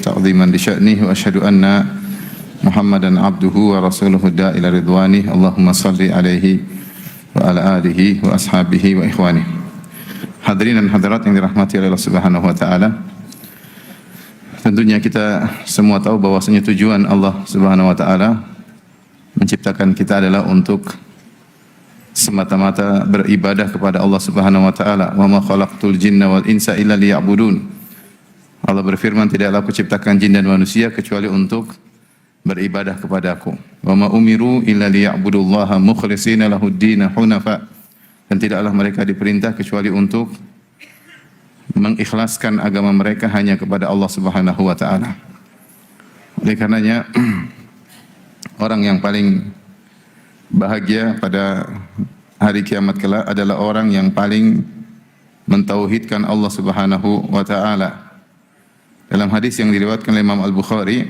تعظيما لشأنه وأشهد أن محمدا عبده ورسوله الداعي إلى رضوانه اللهم صل عليه وعلى آله وأصحابه وإخوانه. Hadirin dan hadirat yang dirahmati oleh Allah Subhanahu wa taala. Tentunya kita semua tahu bahwasanya tujuan Allah Subhanahu wa taala menciptakan kita adalah untuk semata-mata beribadah kepada Allah Subhanahu wa taala. Wa ma khalaqtul jinna wal insa illa liya'budun. Allah berfirman, tidaklah aku ciptakan jin dan manusia kecuali untuk beribadah kepada-Aku. Wa ma umiru illa liya'budullaha mukhlishina lahud-din hunafa. Dan tidaklah mereka diperintah kecuali untuk mengikhlaskan agama mereka hanya kepada Allah Subhanahu wa taala. Oleh karenanya orang yang paling bahagia pada hari kiamat kelak adalah orang yang paling mentauhidkan Allah Subhanahu wa taala. Dalam hadis yang diriwayatkan oleh Imam Al-Bukhari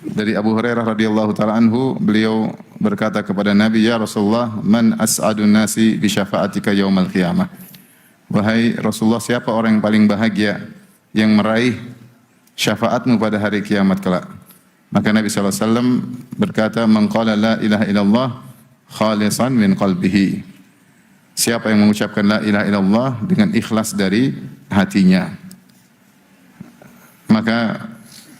dari Abu Hurairah radhiyallahu taala anhu, beliau berkata kepada Nabi, "Ya Rasulullah, man as'adun nasi bi syafa'atika yaumal qiyamah?" Wahai Rasulullah, siapa orang yang paling bahagia yang meraih syafaatmu pada hari kiamat kelak? Maka Nabi sallallahu alaihi wasallam berkata, "Man qala la ilaha illallah khalisan min qalbihi." Siapa yang mengucapkan la ilaha illallah dengan ikhlas dari hatinya. Maka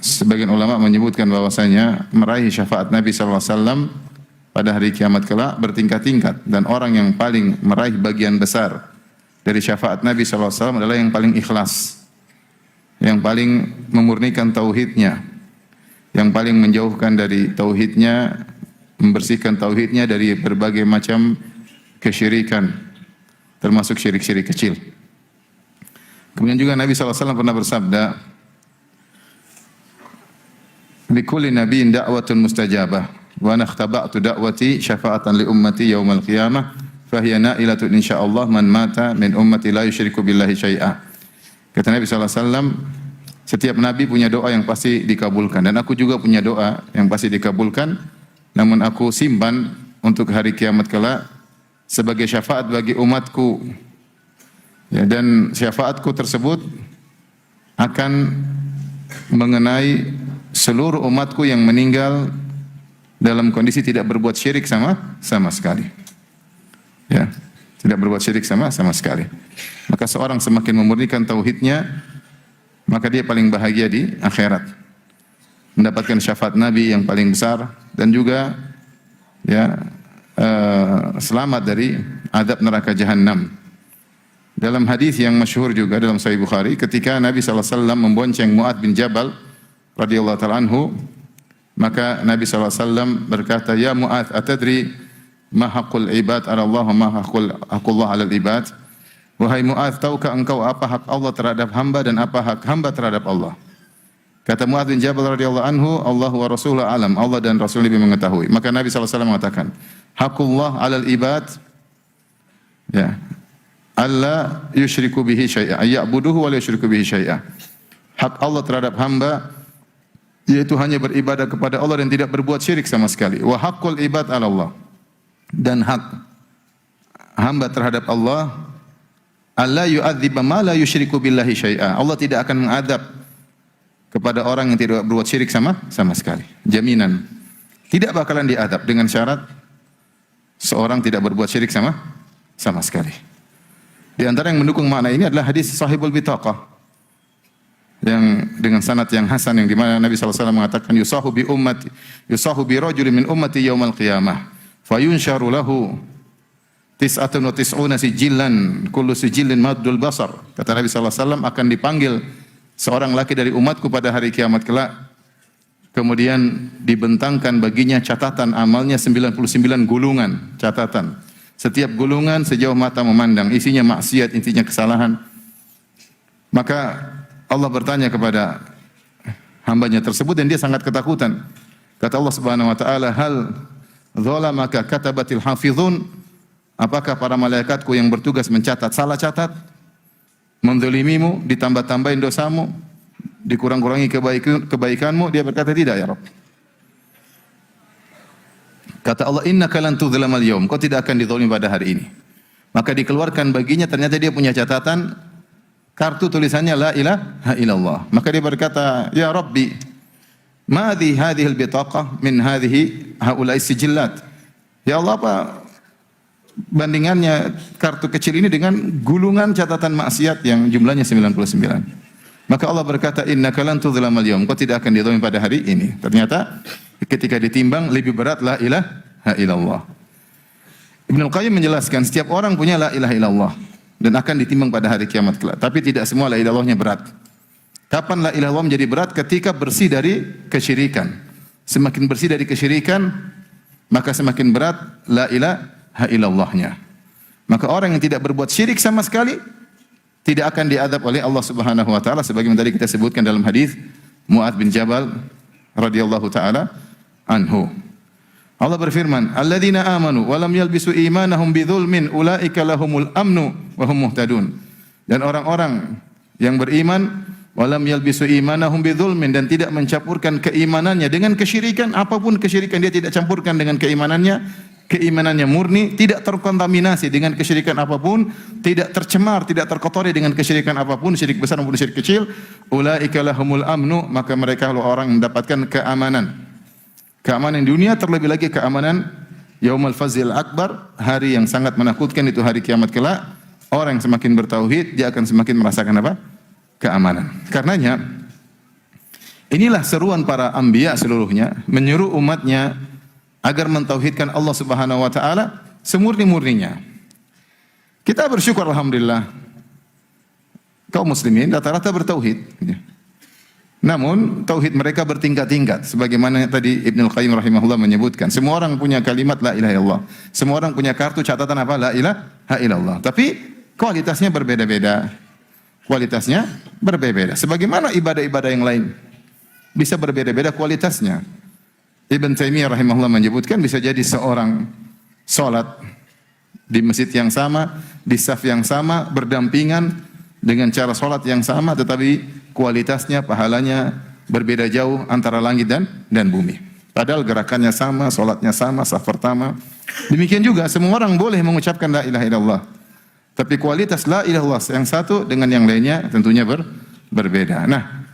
sebagian ulama menyebutkan bahwasanya meraih syafaat Nabi sallallahu alaihi wasallam pada hari kiamat kelak bertingkat-tingkat, dan orang yang paling meraih bagian besar dari syafaat Nabi sallallahu alaihi wasallam adalah yang paling ikhlas, yang paling memurnikan tauhidnya, yang paling menjauhkan dari tauhidnya, membersihkan tauhidnya dari berbagai macam kesyirikan, termasuk syirik-syirik kecil. Kemudian juga Nabi sallallahu alaihi wasallam pernah bersabda, "Likulli nabiyyin da'watun mustajabah wa ana ikhtaba'tu da'wati syafa'atan li ummati yaumal qiyamah fa hiya na'ilatun insyaallah man mata min ummati la yusyriku billahi syai'a." Kata Nabi sallallahu alaihi wasallam, setiap nabi punya doa yang pasti dikabulkan, dan aku juga punya doa yang pasti dikabulkan, namun aku simpan untuk hari kiamat kelak sebagai syafaat bagi umatku. Ya, dan syafaatku tersebut akan mengenai seluruh umatku yang meninggal dalam kondisi tidak berbuat syirik sama sekali. Ya, tidak berbuat syirik sama sekali. Maka seorang semakin memurnikan tauhidnya, maka dia paling bahagia di akhirat, mendapatkan syafaat Nabi yang paling besar, dan juga ya selamat dari azab neraka jahanam. Dalam hadis yang masyhur juga dalam Sahih Bukhari, ketika Nabi sallallahu alaihi wasallam membonceng Mu'adz bin Jabal radhiyallahu ta'ala anhu, maka Nabi sallallahu alaihi wasallam berkata, "Ya Mu'adz, atadri ma haqqul ibad 'ala Allah wa ma haqqullah 'ala al-ibad?" Wahai Mu'adz, tahukah engkau apa hak Allah terhadap hamba dan apa hak hamba terhadap Allah? Kata Mu'adz bin Jabal radhiyallahu anhu, "Allah wa rasuluhu alam." Allah dan Rasul lebih mengetahui. Maka Nabi sallallahu alaihi wasallam mengatakan, "Haqqullah 'alal ibad, ya, alla yusyriku bihi syai'a, ya'buduhu wa la yusyriku bihi syai'a." Hak Allah terhadap hamba yaitu hanya beribadah kepada Allah dan tidak berbuat syirik sama sekali. Wa haqqul ibad 'ala Allah. Dan hak hamba terhadap Allah, alla yu'adziba ma la yusyriku billahi syai'a. Allah tidak akan mengadab kepada orang yang tidak berbuat syirik sama sekali. Jaminan tidak bakalan diadab, dengan syarat seorang tidak berbuat syirik sama sekali. Di antara yang mendukung makna ini adalah hadis Sahibul Bitaqah yang dengan sanad yang hasan, yang di mana Nabi sallallahu alaihi wasallam mengatakan, yusahu bi rajulin min ummati yaumal qiyamah fayunsharu lahu tis'atun wa tis'una sijillan kullu sijillin maddul basar. Kata Nabi sallallahu alaihi wasallam, akan dipanggil seorang laki dari umatku pada hari kiamat kelak, kemudian dibentangkan baginya catatan amalnya 99 gulungan catatan. Setiap gulungan sejauh mata memandang, isinya maksiat, intinya kesalahan. Maka Allah bertanya kepada hambanya tersebut, dan dia sangat ketakutan. Kata Allah Subhanahu wa taala, "Hal zalamaka katabatil hafizun?" Apakah para malaikatku yang bertugas mencatat salah catat? Mendolimimu, ditambah-tambahin dosamu, dikurang-kurangi kebaikanmu? Dia berkata, "Tidak ya Rabb." Kata Allah, "Innaka lan tudhlamal yaum." Kau tidak akan dizalimi pada hari ini. Maka dikeluarkan baginya, ternyata dia punya catatan kartu tulisannya la ilaha illallah. Maka dia berkata, "Ya Rabbi, ma hadhihi al-bitaqah min hadhihi haula'i sijillat?" Ya Allah, apa bandingannya kartu kecil ini dengan gulungan catatan maksiat yang jumlahnya 99. Maka Allah berkata, "Innaka lan tudhlamal yaum." Kau tidak akan dizalimi pada hari ini. Ternyata ketika ditimbang lebih berat la ilaha illallah. Ibnu Qayyim menjelaskan setiap orang punya la ilaha illallah dan akan ditimbang pada hari kiamat kelak. Tapi tidak semua la ilaha illallahnya berat. Kapan la ilaha illallah menjadi berat? Ketika bersih dari kesyirikan. Semakin bersih dari kesyirikan, maka semakin berat la ilaha illallahnya. Maka orang yang tidak berbuat syirik sama sekali tidak akan diadab oleh Allah Subhanahu wa taala sebagaimana tadi kita sebutkan dalam hadis Mu'adz bin Jabal radhiyallahu taala anhu. Allah berfirman, "Alladzina amanu wa lam yalbisu imanahum bidzulmin ulaika lahumul amnu wa hum muhtadun." Dan orang-orang yang beriman wa lam yalbisu imanahum bidzulmin dan tidak mencampurkan keimanannya dengan kesyirikan, apapun kesyirikan dia tidak campurkan dengan keimanannya, keimanannya murni, tidak terkontaminasi dengan kesyirikan apapun, tidak tercemar, tidak terkotori dengan kesyirikan apapun, syirik besar maupun syirik kecil, ulaika lahumul amnu, maka mereka orang yang mendapatkan keamanan. Keamanan dunia, terlebih lagi keamanan Yaumul Fazil Akbar, hari yang sangat menakutkan, itu hari kiamat kelak. Orang yang semakin bertauhid, dia akan semakin merasakan apa? Keamanan. Karenanya, inilah seruan para anbiya seluruhnya, menyuruh umatnya agar mentauhidkan Allah Subhanahu wa taala semurni-murninya. Kita bersyukur alhamdulillah kaum muslimin rata-rata bertauhid. Namun tauhid mereka bertingkat-tingkat sebagaimana tadi Ibnu Qayyim rahimahullah menyebutkan. Semua orang punya kalimat la ilaha illallah. Semua orang punya kartu catatan apa? La ilaha illallah. Tapi kualitasnya berbeda-beda. Kualitasnya berbeda. Sebagaimana ibadah-ibadah yang lain bisa berbeda-beda kualitasnya. Ibn Taimiyah rahimahullah menyebutkan bisa jadi seorang salat di masjid yang sama, di saf yang sama, berdampingan dengan cara salat yang sama, tetapi kualitasnya, pahalanya berbeda jauh antara langit dan bumi. Padahal gerakannya sama, salatnya sama, saf pertama. Demikian juga semua orang boleh mengucapkan la ilaha illallah. Tapi kualitas la ilaha illallah yang satu dengan yang lainnya tentunya berbeda. Nah,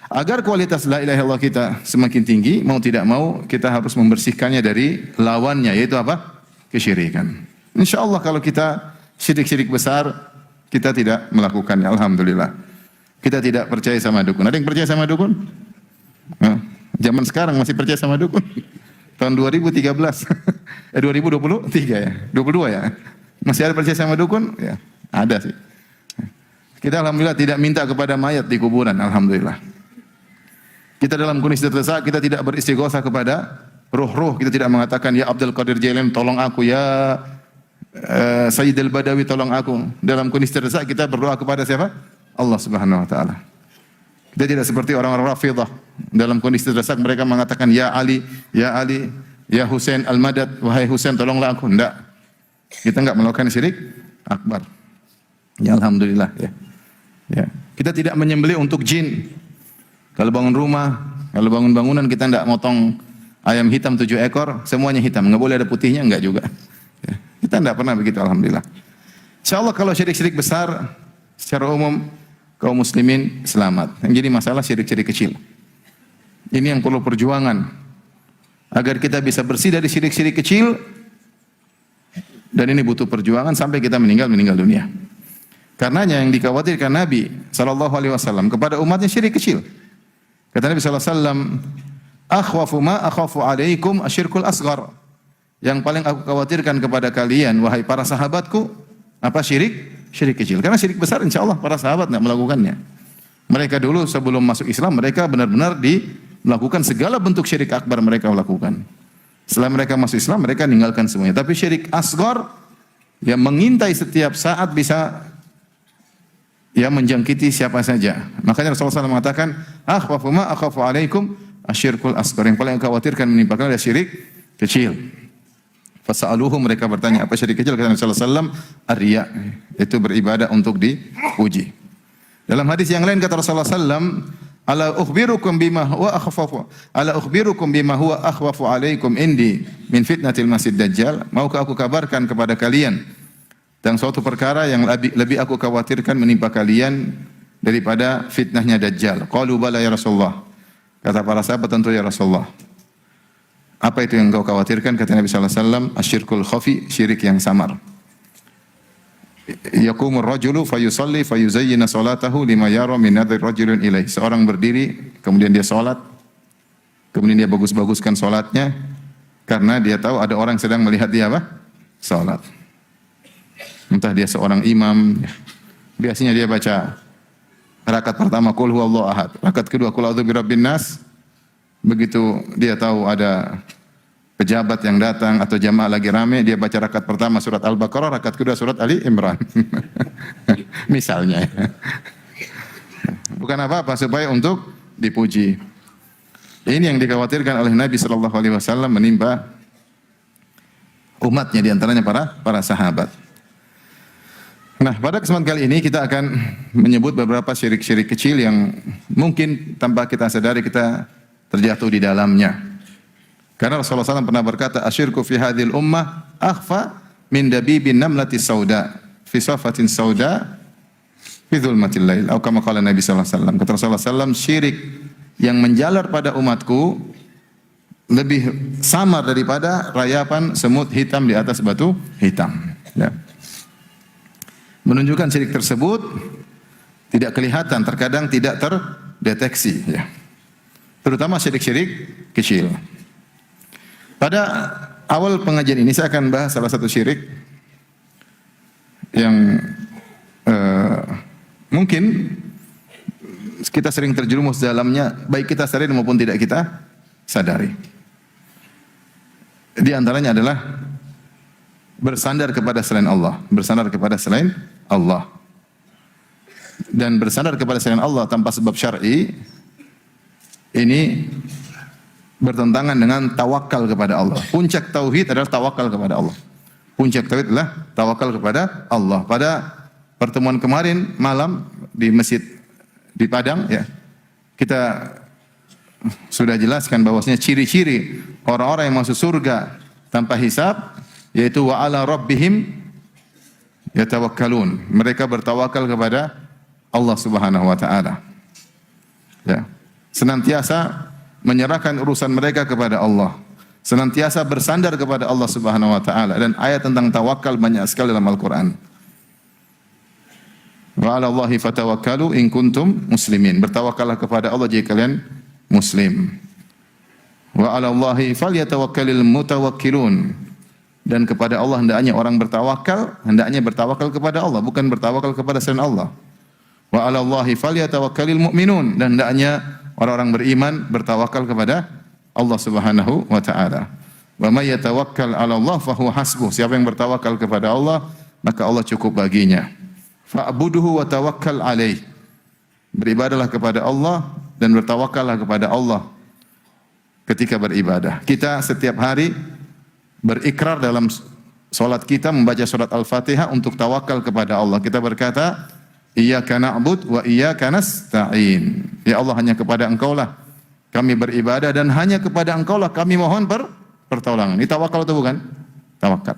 agar kualitas la ilaha illallah kita semakin tinggi, mau tidak mau kita harus membersihkannya dari lawannya, yaitu apa? Kesyirikan. Insyaallah kalau kita syirik-syirik besar, kita tidak melakukannya, alhamdulillah. Kita tidak percaya sama dukun. Ada yang percaya sama dukun? Nah, zaman sekarang masih percaya sama dukun. Tahun 2013. 2023 ya? 22 ya? Masih ada percaya sama dukun? Ya, ada sih. Kita alhamdulillah tidak minta kepada mayat di kuburan, alhamdulillah. Kita dalam kondisi terdesak, kita tidak beristighosah kepada roh-roh. Kita tidak mengatakan, ya Abdul Qadir Jailani tolong aku, ya Sayyid al-Badawi tolong aku. Dalam kondisi terdesak kita berdoa kepada siapa? Allah Subhanahu wa taala. Kita tidak seperti orang-orang Rafidhah. Dalam kondisi terdesak mereka mengatakan ya Ali, ya Husain al-Madad, wahai Husain tolonglah aku. Enggak. Kita enggak melakukan syirik akbar. Ya alhamdulillah ya. Ya. Kita tidak menyembelih untuk jin. Kalau bangun rumah, kalau bangun bangunan kita enggak motong ayam hitam 7 ekor, semuanya hitam. Enggak boleh ada putihnya, enggak juga. Ya. Kita enggak pernah begitu alhamdulillah. Insyaallah kalau syirik-syirik besar secara umum kaum muslimin selamat. Yang jadi masalah syirik-syirik kecil. Ini yang perlu perjuangan. Agar kita bisa bersih dari syirik-syirik kecil. Dan ini butuh perjuangan sampai kita meninggal dunia. Karenanya yang dikhawatirkan Nabi SAW kepada umatnya syirik kecil. Kata Nabi SAW, akhwafu ma akhafu alaikum asyirkul asghar. Yang paling aku khawatirkan kepada kalian, wahai para sahabatku, apa syirik? Syirik kecil. Karena syirik besar insya Allah para sahabat tidak melakukannya. Mereka dulu sebelum masuk Islam mereka benar-benar melakukan segala bentuk syirik akbar mereka lakukan. Setelah mereka masuk Islam mereka meninggalkan semuanya. Tapi syirik asghar yang mengintai setiap saat bisa menjangkiti siapa saja. Makanya Rasulullah SAW mengatakan, akhwafu ma akhafu alaikum asyirkul asghar. Yang paling khawatirkan menimpa kalian adalah syirik kecil. Fasa'aluhu, mereka bertanya apa syirik kecil? Kata Rasulullah SAW, ar-riya, itu beribadah untuk dipuji. Dalam hadis yang lain kata Rasulullah SAW, ala ukhbirukum bima huwa akhwafu alaikum indi min fitnatil masjid dajjal. Maukah aku kabarkan kepada kalian Dan suatu perkara yang lebih aku khawatirkan menimpa kalian daripada fitnahnya Dajjal. Qalu bala ya Rasulullah. Kata para sahabat, tentu ya Rasulullah. Apa itu yang kau khawatirkan? Kata Nabi sallallahu alaihi wasallam, asyirkul khafi, syirik yang samar. Yaqumur rajulu fayusalli fayuzayyina salatahu lima yara min nadhir rajulin ilaih. Seorang berdiri, kemudian dia salat, kemudian dia bagus-baguskan salatnya karena dia tahu ada orang sedang melihat dia apa? Salat. Entah dia seorang imam, biasanya dia baca rakaat pertama qul huwallahu ahad, rakaat kedua qul a'udzu birabbin nas. Begitu dia tahu ada pejabat yang datang atau jamaah lagi rame, dia baca rakaat pertama surat Al-Baqarah, rakaat kedua surat Ali Imran. Misalnya. Bukan apa-apa, supaya untuk dipuji. Ini yang dikhawatirkan oleh Nabi sallallahu alaihi wasallam menimpa umatnya, di antaranya para sahabat. Nah, pada kesempatan kali ini kita akan menyebut beberapa syirik-syirik kecil yang mungkin tanpa kita sadari kita terjatuh di dalamnya. Karena Rasulullah SAW pernah berkata, asyirku fi hadhil ummah akhfa min dabibin namlati sauda fi safatin sauda fi dhulmatil lail. Atau kama qala Nabi sallallahu alaihi wasallam. Kata Rasulullah SAW, syirik yang menjalar pada umatku lebih samar daripada rayapan semut hitam di atas batu hitam. Ya. Menunjukkan syirik tersebut tidak kelihatan, terkadang tidak terdeteksi. Ya. Terutama syirik-syirik kecil. Pada awal pengajian ini saya akan bahas salah satu syirik yang mungkin kita sering terjerumus dalamnya, baik kita sadari maupun tidak kita sadari. Di antaranya adalah bersandar kepada selain Allah, bersandar kepada selain Allah. Dan bersandar kepada selain Allah tanpa sebab syar'i ini bertentangan dengan tawakal kepada Allah. Puncak tauhid adalah tawakal kepada Allah. Puncak tauhid adalah tawakal kepada Allah. Pada pertemuan kemarin malam di masjid di Padang, ya, kita sudah jelaskan bahwasanya ciri-ciri orang-orang yang masuk surga tanpa hisab yaitu wa ala rabbihim yatawakkalun. Mereka bertawakal kepada Allah Subhanahu wa taala. Ya. Senantiasa menyerahkan urusan mereka kepada Allah. Senantiasa bersandar kepada Allah Subhanahu wa taala, dan ayat tentang tawakal banyak sekali dalam Al-Qur'an. Wa 'ala Allahi fatawakkalu in kuntum muslimin. Bertawakallah kepada Allah jika kalian muslim. Wa 'ala Allahi falyatawakkalul mutawakkilun. Dan kepada Allah hendaknya orang bertawakal, hendaknya bertawakal kepada Allah, bukan bertawakal kepada selain Allah. Wa 'ala Allahi falyatawakkalul mu'minun. Dan hendaknya orang-orang beriman bertawakal kepada Allah Subhanahu wa taala. Wa may yatawakkal 'ala Allah fa huwa hasbuh. Siapa yang bertawakal kepada Allah, maka Allah cukup baginya. Fa'buduhu wa tawakkal 'alaih. Beribadahlah kepada Allah dan bertawakallah kepada Allah ketika beribadah. Kita setiap hari berikrar dalam salat kita membaca surat Al-Fatihah untuk tawakal kepada Allah. Kita berkata, iyyaka na'bud wa iyyaka nasta'in. Ya Allah, hanya kepada Engkaulah kami beribadah dan hanya kepada Engkaulah kami mohon pertolongan. Ini tawakal atau bukan? Tawakal.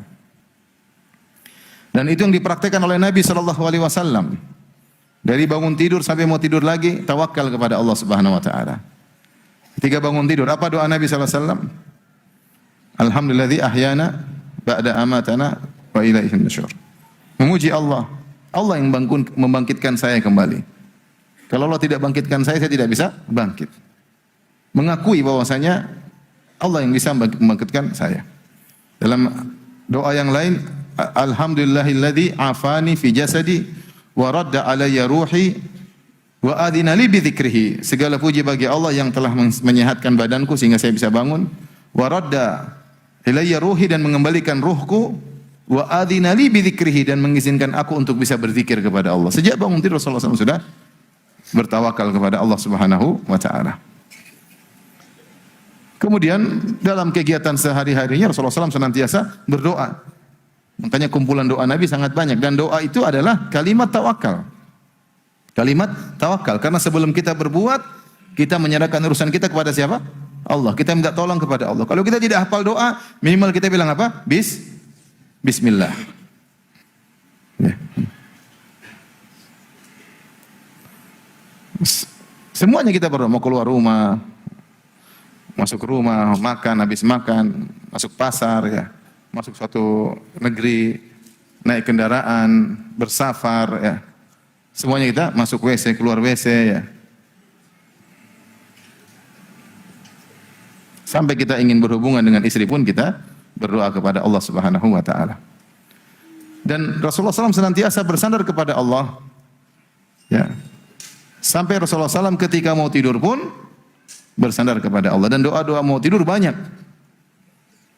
Dan itu yang dipraktikkan oleh Nabi sallallahu alaihi wasallam. Dari bangun tidur sampai mau tidur lagi, tawakal kepada Allah Subhanahu wa taala. Ketika bangun tidur, apa doa Nabi sallallahu alaihi wasallam? Alhamdulilladzi ahyana ba'da amatana wa ilaihin nusyur. Memuji Allah. Allah yang membangkitkan saya kembali. Kalau Allah tidak bangkitkan saya tidak bisa bangkit. Mengakui bahwasanya Allah yang bisa membangkitkan saya. Dalam doa yang lain, alhamdulillahilladzi afani fi jasadi wa radda alayya ruhi wa adina li bi dzikrihi. Segala puji bagi Allah yang telah menyehatkan badanku sehingga saya bisa bangun. Wa radda ilayya ruhi, dan mengembalikan ruhku. Wa adina li bi dzikrihi, dan mengizinkan aku untuk bisa berzikir kepada Allah. Sejak bangun tidur Rasulullah SAW sudah bertawakal kepada Allah Subhanahu wa taala. Kemudian dalam kegiatan sehari-harinya Rasulullah SAW senantiasa berdoa. Makanya kumpulan doa Nabi sangat banyak, dan doa itu adalah kalimat tawakal. Kalimat tawakal, karena sebelum kita berbuat, kita menyerahkan urusan kita kepada siapa? Allah. Kita minta tolong kepada Allah. Kalau kita tidak hafal doa, minimal kita bilang apa? Bismillah. Semuanya kita berdoa, mau keluar rumah, masuk rumah, makan, habis makan, masuk pasar ya, masuk suatu negeri, naik kendaraan, bersafar ya. Semuanya kita masuk WC, keluar WC ya. Sampai kita ingin berhubungan dengan istri pun kita berdoa kepada Allah Subhanahu wa taala. Dan Rasulullah SAW senantiasa bersandar kepada Allah. Ya. Sampai Rasulullah SAW ketika mau tidur pun bersandar kepada Allah, dan doa-doa mau tidur banyak.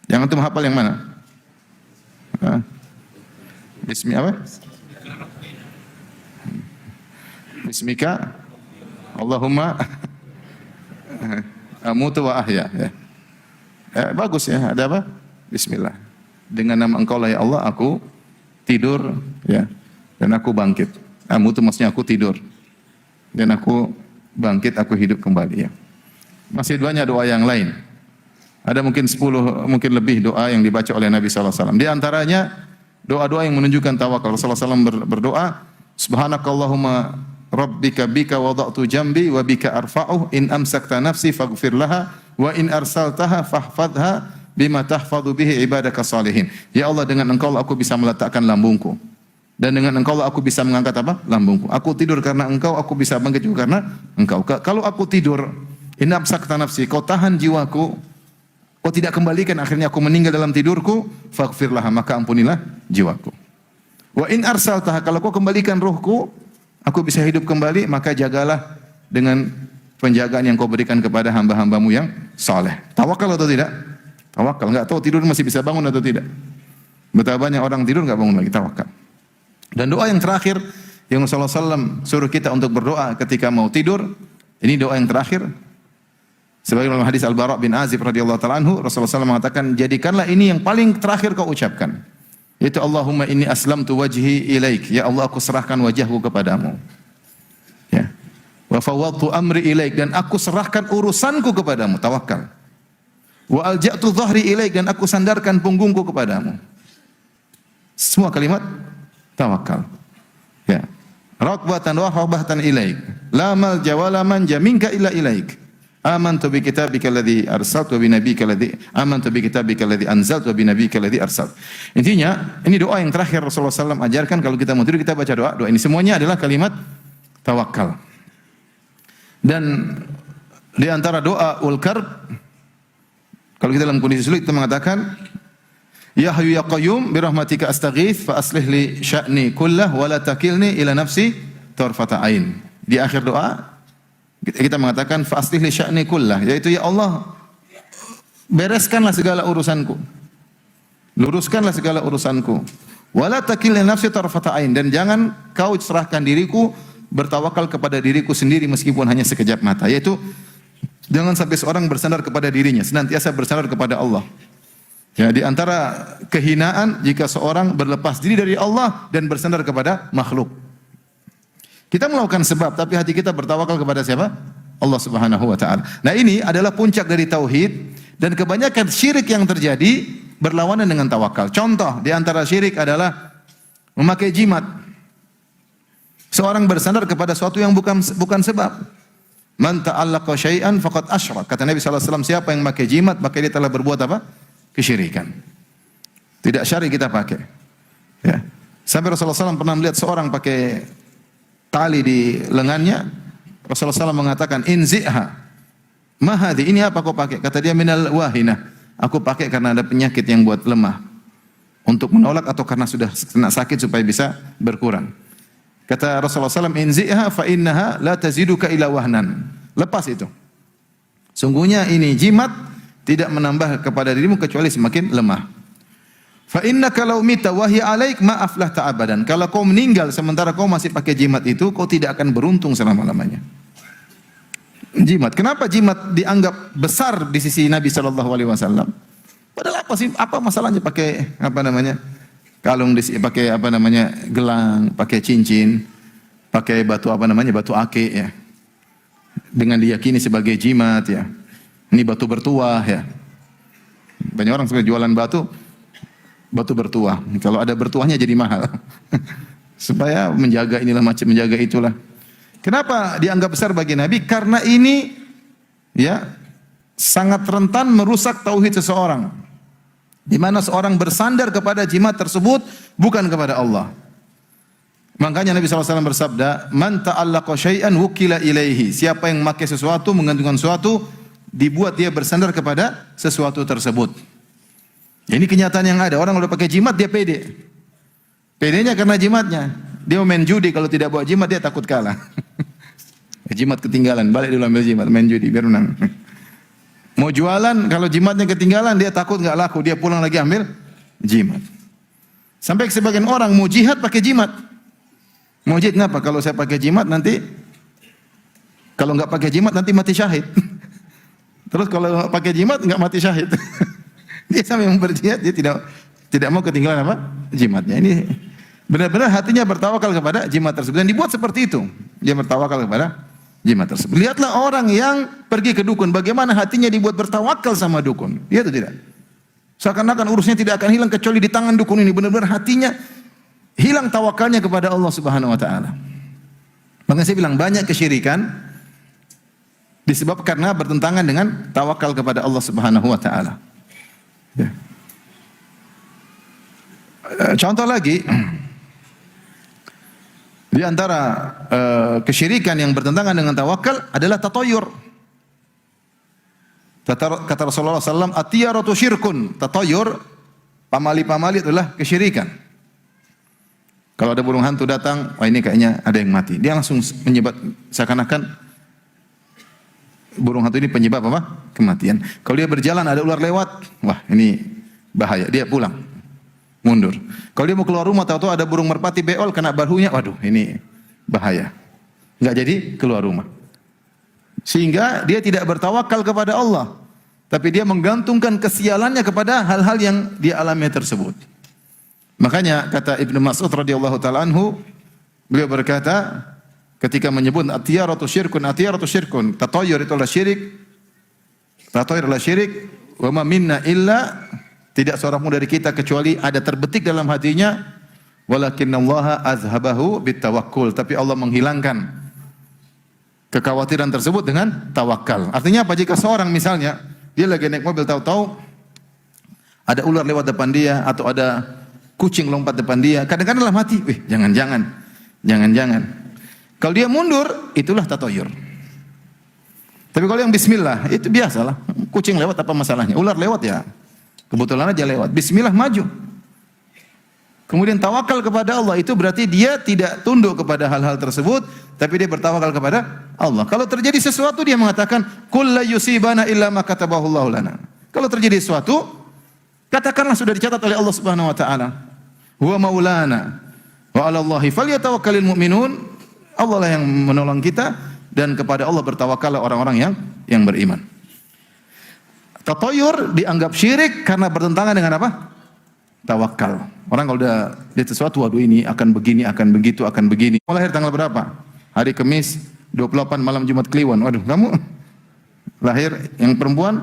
Yang antum hafal yang mana? Bismi apa? Bismika Allahumma amutu wa ahya ya. Bagus ya, ada apa? Bismillah. Dengan nama Engkau lah ya Allah aku tidur ya, dan aku bangkit. Amutu maksudnya aku tidur dan aku bangkit, aku hidup kembali ya. Masih banyak doa yang lain. Ada mungkin 10, mungkin lebih doa yang dibaca oleh Nabi sallallahu alaihi wasallam. Di antaranya doa-doa yang menunjukkan tawakal. Rasulullah SAW berdoa, Subhanakallahumma rabbika bika wada'tu jambi wa bika arfa'uh in amsakta nafsi faghfir laha wa in arsaltaha fahfadha bima tahfadhu bihi ibadaka salihin. Ya Allah, dengan Engkau aku bisa meletakkan lambungku, dan dengan Engkau aku bisa mengangkat apa? Lambungku. Aku tidur karena Engkau, aku bisa bangkit juga karena Engkau. Kalau aku tidur, in amsakta nafsi, kau tahan jiwaku, kau tidak kembalikan, akhirnya aku meninggal dalam tidurku, faghfir laha, maka ampunilah jiwaku. Wa in arsaltaha, kalau kau kembalikan ruhku, aku bisa hidup kembali, maka jagalah dengan penjagaan yang kau berikan kepada hamba-hambamu yang saleh. Tawakal atau tidak? Tawakal. Enggak tahu tidur masih bisa bangun atau tidak. Betapa banyak orang tidur enggak bangun lagi, tawakal. Dan doa yang terakhir yang Rasulullah SAW suruh kita untuk berdoa ketika mau tidur, ini doa yang terakhir. Sebagai dalam hadis Al-Bara' bin Azib radhiyallahu ta'ala anhu, Rasulullah SAW mengatakan, jadikanlah ini yang paling terakhir kau ucapkan. Yaitu Allahumma inni aslamtu wajhi ilaik. Ya Allah, aku serahkan wajahku kepadamu. Ya. Wa fawwadtu amri ilaik, dan aku serahkan urusanku kepadamu, tawakal. Wa alja'tu dhahri ilaik, dan aku sandarkan punggungku kepadamu. Semua kalimat tawakal. Ya. Raqbatan wa rahbatan ilaik. La malja wa la manja minka illa ilaik. Amantu bi kitabika alladhi arsalta wa bi nabiyyika alladhi amantu bi kitabika alladhi anzalta wa bi nabiyyika alladhi arsalta. Intinya, ini doa yang terakhir Rasulullah SAW ajarkan kalau kita mau tidur kita baca doa. Doa ini semuanya adalah kalimat tawakal. Dan di antara doa ul karb, kalau kita dalam kondisi sulit kita mengatakan, Ya Hayyu Ya Qayyum bi rahmatika astaghits fa aslih li sya'ni kullah wa la takilni ila nafsi tarfata ain. Di akhir doa kita mengatakan fa aslih li sya'ni kullah, yaitu ya Allah, bereskanlah segala urusanku. Luruskanlah segala urusanku. Wala takilni nafsi tarfata ain, dan jangan kau serahkan diriku, bertawakal kepada diriku sendiri meskipun hanya sekejap mata. Yaitu jangan sampai seorang bersandar kepada dirinya, senantiasa bersandar kepada Allah. Ya, di antara kehinaan jika seorang berlepas diri dari Allah dan bersandar kepada makhluk. Kita melakukan sebab, tapi hati kita bertawakal kepada siapa? Allah Subhanahu wa taala. Nah, ini adalah puncak dari tauhid, dan kebanyakan syirik yang terjadi berlawanan dengan tawakal. Contoh di antara syirik adalah memakai jimat. Seorang bersandar kepada sesuatu yang bukan sebab. Man ta'allaqa syai'an faqad asyrak. Kata Nabi sallallahu alaihi wasallam, siapa yang memakai jimat maka dia telah berbuat apa? Kesyirikan. Tidak syar'i kita pakai. Ya. Sampai Rasulullah SAW pernah melihat seorang pakai tali di lengannya. Rasulullah SAW mengatakan, inzi'ha. Mahadi, ini apa kau pakai? Kata dia, minal wahinah. Aku pakai karena ada penyakit yang buat lemah. Untuk menolak atau karena sudah kena sakit supaya bisa berkurang. Kata Rasulullah SAW, inzi'ha fa innaha la taziduka ila wahnan. Lepas itu. Sungguhnya ini jimat tidak menambah kepada dirimu kecuali semakin lemah. Fa innaka law mita wa hiya alaik ma aflahta abadan. Kalau kau meninggal sementara kau masih pakai jimat itu, kau tidak akan beruntung selama-lamanya. Jimat. Kenapa jimat dianggap besar di sisi Nabi sallallahu alaihi wasallam? Padahal apa sih? Apa masalahnya pakai apa namanya? Kalung pakai apa namanya? Gelang, pakai cincin, pakai batu apa namanya? Batu akik ya. Dengan diyakini sebagai jimat ya. Ini batu bertuah ya. Banyak orang suka jualan batu bertuah. Kalau ada bertuahnya jadi mahal. Supaya menjaga inilah macam menjaga itulah. Kenapa dianggap besar bagi Nabi? Karena ini ya sangat rentan merusak tauhid seseorang. Di mana seorang bersandar kepada jimat tersebut bukan kepada Allah. Makanya Nabi SAW bersabda, "Man ta'allaqa syai'an wukila ilaihi." Siapa yang memakai sesuatu, menggantungkan sesuatu, dibuat dia bersandar kepada sesuatu tersebut. Ini kenyataan yang ada. Orang kalau pakai jimat dia pede. Pedenya karena jimatnya. Dia main judi, kalau tidak bawa jimat dia takut kalah. Jimat ketinggalan, balik dulu ambil jimat, main judi biar menang. Mau jualan, kalau jimatnya ketinggalan dia takut nggak laku, dia pulang lagi ambil jimat. Sampai sebagian orang mau jihad pakai jimat. Mau jihad kenapa? Kalau saya pakai jimat nanti, kalau nggak pakai jimat nanti mati syahid. Terus kalau pakai jimat nggak mati syahid. Dia sampai berjihad, dia tidak mau ketinggalan apa? Jimatnya. Ini benar-benar hatinya bertawakal kepada jimat tersebut dan dibuat seperti itu. Dia bertawakal kepada jimat tersebut. Lihatlah orang yang pergi ke dukun, bagaimana hatinya dibuat bertawakal sama dukun. Iya atau tidak? Seakan-akan urusnya tidak akan hilang kecuali di tangan dukun ini. Benar-benar hatinya hilang tawakalnya kepada Allah Subhanahu wa taala. Makanya saya bilang banyak kesyirikan disebabkan karena bertentangan dengan tawakal kepada Allah Subhanahu wa taala. Ya. Contoh lagi, di antara kesyirikan yang bertentangan dengan tawakal adalah tatayur. Kata Rasulullah SAW, "At-tiyaratu syirkun." Tatayur, pamali-pamali adalah kesyirikan. Kalau ada burung hantu datang, wah ini kayaknya ada yang mati. Dia langsung menyebab seakan-akan burung hantu ini penyebab apa? Kematian. Kalau dia berjalan ada ular lewat, wah ini bahaya. Dia pulang, mundur. Kalau dia mau keluar rumah, tahu-tahu ada burung merpati beol kena bahunya, waduh ini bahaya. Enggak jadi keluar rumah. Sehingga dia tidak bertawakal kepada Allah, tapi dia menggantungkan kesialannya kepada hal-hal yang dia alami tersebut. Makanya kata Ibnu Mas'ud radhiyallahu taala anhu, beliau berkata ketika menyebut at-tiyaratu syirkun, at-tiyaratu syirkun, tatayur itu adalah syirik. Tatayur adalah syirik, wa ma minna illa, tidak seorang pun dari kita kecuali ada terbetik dalam hatinya, walakinnallaha azhabahu bitawakkul, tapi Allah menghilangkan kekhawatiran tersebut dengan tawakal. Artinya apa? Jika seorang misalnya dia lagi naik mobil, tahu-tahu ada ular lewat depan dia atau ada kucing lompat depan dia, kadang-kadang dalam hati, jangan-jangan. Kalau dia mundur, itulah tatayur. Tapi kalau yang bismillah, itu biasalah. Kucing lewat apa masalahnya? Ular lewat ya, kebetulan aja lewat. Bismillah maju. Kemudian tawakal kepada Allah, itu berarti dia tidak tunduk kepada hal-hal tersebut, tapi dia bertawakal kepada Allah. Kalau terjadi sesuatu dia mengatakan, "Qul la yusibana illa ma katabahu Allahu lana." Kalau terjadi sesuatu, katakanlah sudah dicatat oleh Allah Subhanahu wa taala. Huwa maulana wa 'ala Allahi falyatawakkalul mu'minun. Allah lah yang menolong kita dan kepada Allah bertawakallah orang-orang yang beriman. Tatayur dianggap syirik karena bertentangan dengan apa? Tawakal. Orang kalau udah lihat sesuatu, waduh ini akan begini, akan begitu, akan begini. Mau lahir tanggal berapa? Hari Kamis 28 malam Jumat Kliwon. Waduh, kamu lahir yang perempuan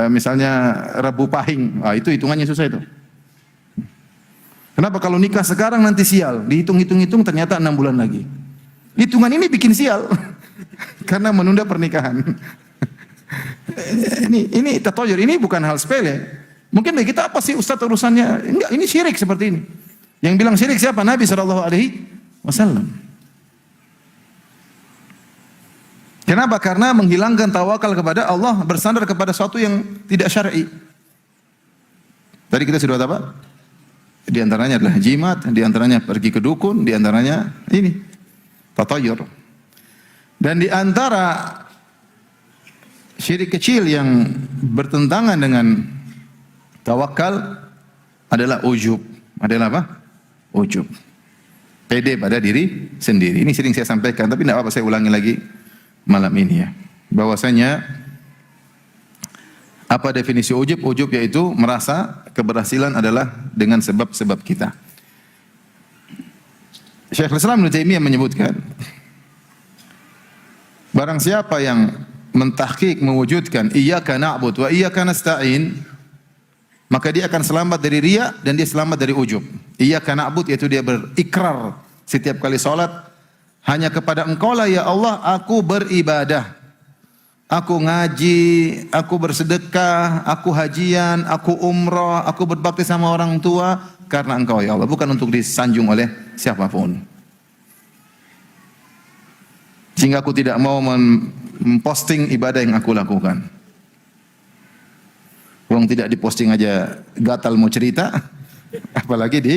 misalnya Rabu Pahing. Itu hitungannya susah itu. Kenapa? Kalau nikah sekarang nanti sial. Dihitung-hitung ternyata 6 bulan lagi. Hitungan ini bikin sial. Karena menunda pernikahan. Ini tatayur, ini bukan hal sepele. Mungkin bagi kita apa sih Ustaz urusannya? Enggak, ini syirik seperti ini. Yang bilang syirik siapa? Nabi SAW. Kenapa? Karena menghilangkan tawakal kepada Allah, bersandar kepada sesuatu yang tidak syar'i. Tadi kita sudah apa? Di antaranya adalah jimat, di antaranya pergi ke dukun, di antaranya ini tatayur. Dan di antara syirik kecil yang bertentangan dengan tawakal adalah ujub. Adalah apa? Ujub. Pede pada diri sendiri. Ini sering saya sampaikan, tapi tidak apa-apa saya ulangi lagi malam ini ya. Bahwasanya apa definisi ujub? Ujub yaitu merasa keberhasilan adalah dengan sebab-sebab kita. Syekhul Islam Ibnu Taimiyah menyebutkan, barang siapa yang mentahqiq mewujudkan iyyaka na'budu wa iyyaka nasta'in, maka dia akan selamat dari riya dan dia selamat dari ujub. Iyyaka na'budu yaitu dia berikrar setiap kali salat Hanya kepada Engkau lah ya Allah aku beribadah. Aku ngaji, aku bersedekah, aku hajian, aku umrah, aku berbakti sama orang tua karena Engkau ya Allah, bukan untuk disanjung oleh siapapun. Sehingga aku tidak mau memposting ibadah yang aku lakukan. Uang tidak diposting aja gatal mau cerita, apalagi di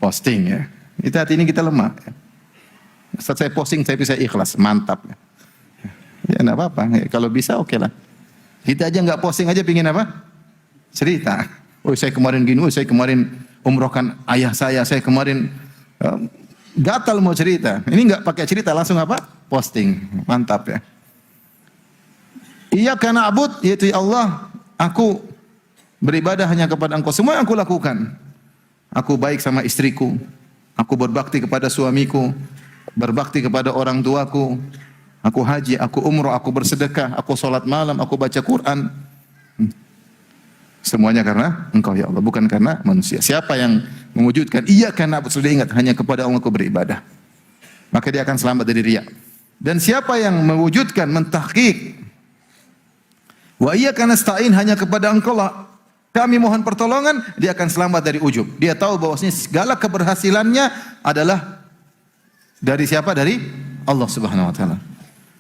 posting ya. Itu hati ini kita lemah. Saat saya posting saya bisa ikhlas, mantap. Ya enggak apa-apa, ya, kalau bisa oke lah. Kita aja enggak posting aja pingin apa? Cerita. Oh saya kemarin gini, oh saya kemarin umrohkan ayah saya kemarin gatal mau cerita. Ini enggak pakai cerita, langsung apa? Posting. Mantap ya. Iyyaka na'bud, yaitu ya Allah, aku beribadah hanya kepada Engkau. Semua yang aku lakukan. Aku baik sama istriku, aku berbakti kepada suamiku, berbakti kepada orang tuaku. Aku haji, aku umrah, aku bersedekah, aku salat malam, aku baca Quran. Semuanya karena Engkau ya Allah, bukan karena manusia. Siapa yang mewujudkan iyyaka na'budu, sudah ingat hanya kepada Allah aku beribadah, maka dia akan selamat dari riya. Dan siapa yang mewujudkan mentahqiq wa iyyaka nasta'in, hanya kepada Engkau lah kami mohon pertolongan, dia akan selamat dari ujub. Dia tahu bahwasanya segala keberhasilannya adalah dari siapa? Dari Allah Subhanahu wa taala.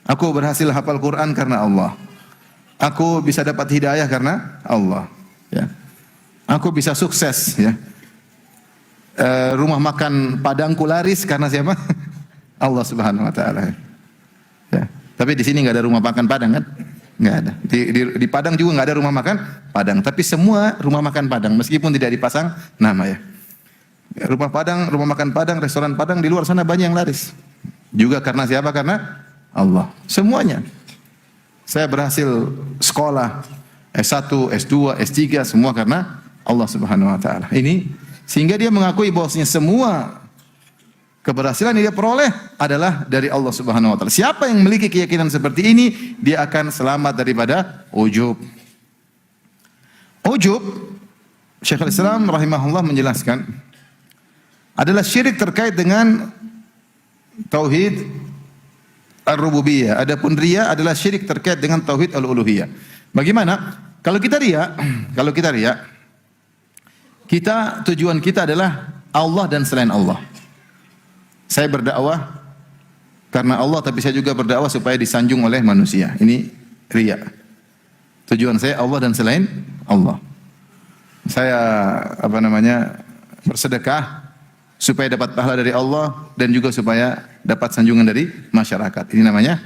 Aku berhasil hafal Quran karena Allah. Aku bisa dapat hidayah karena Allah. Ya. Aku bisa sukses. Ya. Rumah makan Padangku laris karena siapa? Allah Subhanahu Wa Taala. Ya. Tapi di sini nggak ada rumah makan Padang kan? Nggak ada. Di Padang juga nggak ada rumah makan Padang. Tapi semua rumah makan Padang, meskipun tidak dipasang nama ya. Rumah Padang, rumah makan Padang, restoran Padang di luar sana banyak yang laris. Juga karena siapa? Karena Allah. Semuanya. Saya berhasil sekolah S1, S2, S3 semua karena Allah Subhanahu wa taala. Ini sehingga dia mengakui bahwasanya semua keberhasilan yang dia peroleh adalah dari Allah Subhanahu wa taala. Siapa yang memiliki keyakinan seperti ini, dia akan selamat daripada ujub. Ujub, Syekhul Islam rahimahullah menjelaskan adalah syirik terkait dengan tauhid ar-rububiyah. Adapun riya adalah syirik terkait dengan tauhid al-uluhiyah. Bagaimana? Kalau kita riya, kita tujuan kita adalah Allah dan selain Allah. Saya berdakwah karena Allah, tapi saya juga berdakwah supaya disanjung oleh manusia. Ini riya. Tujuan saya Allah dan selain Allah. Saya bersedekah supaya dapat pahala dari Allah dan juga supaya dapat sanjungan dari masyarakat. Ini namanya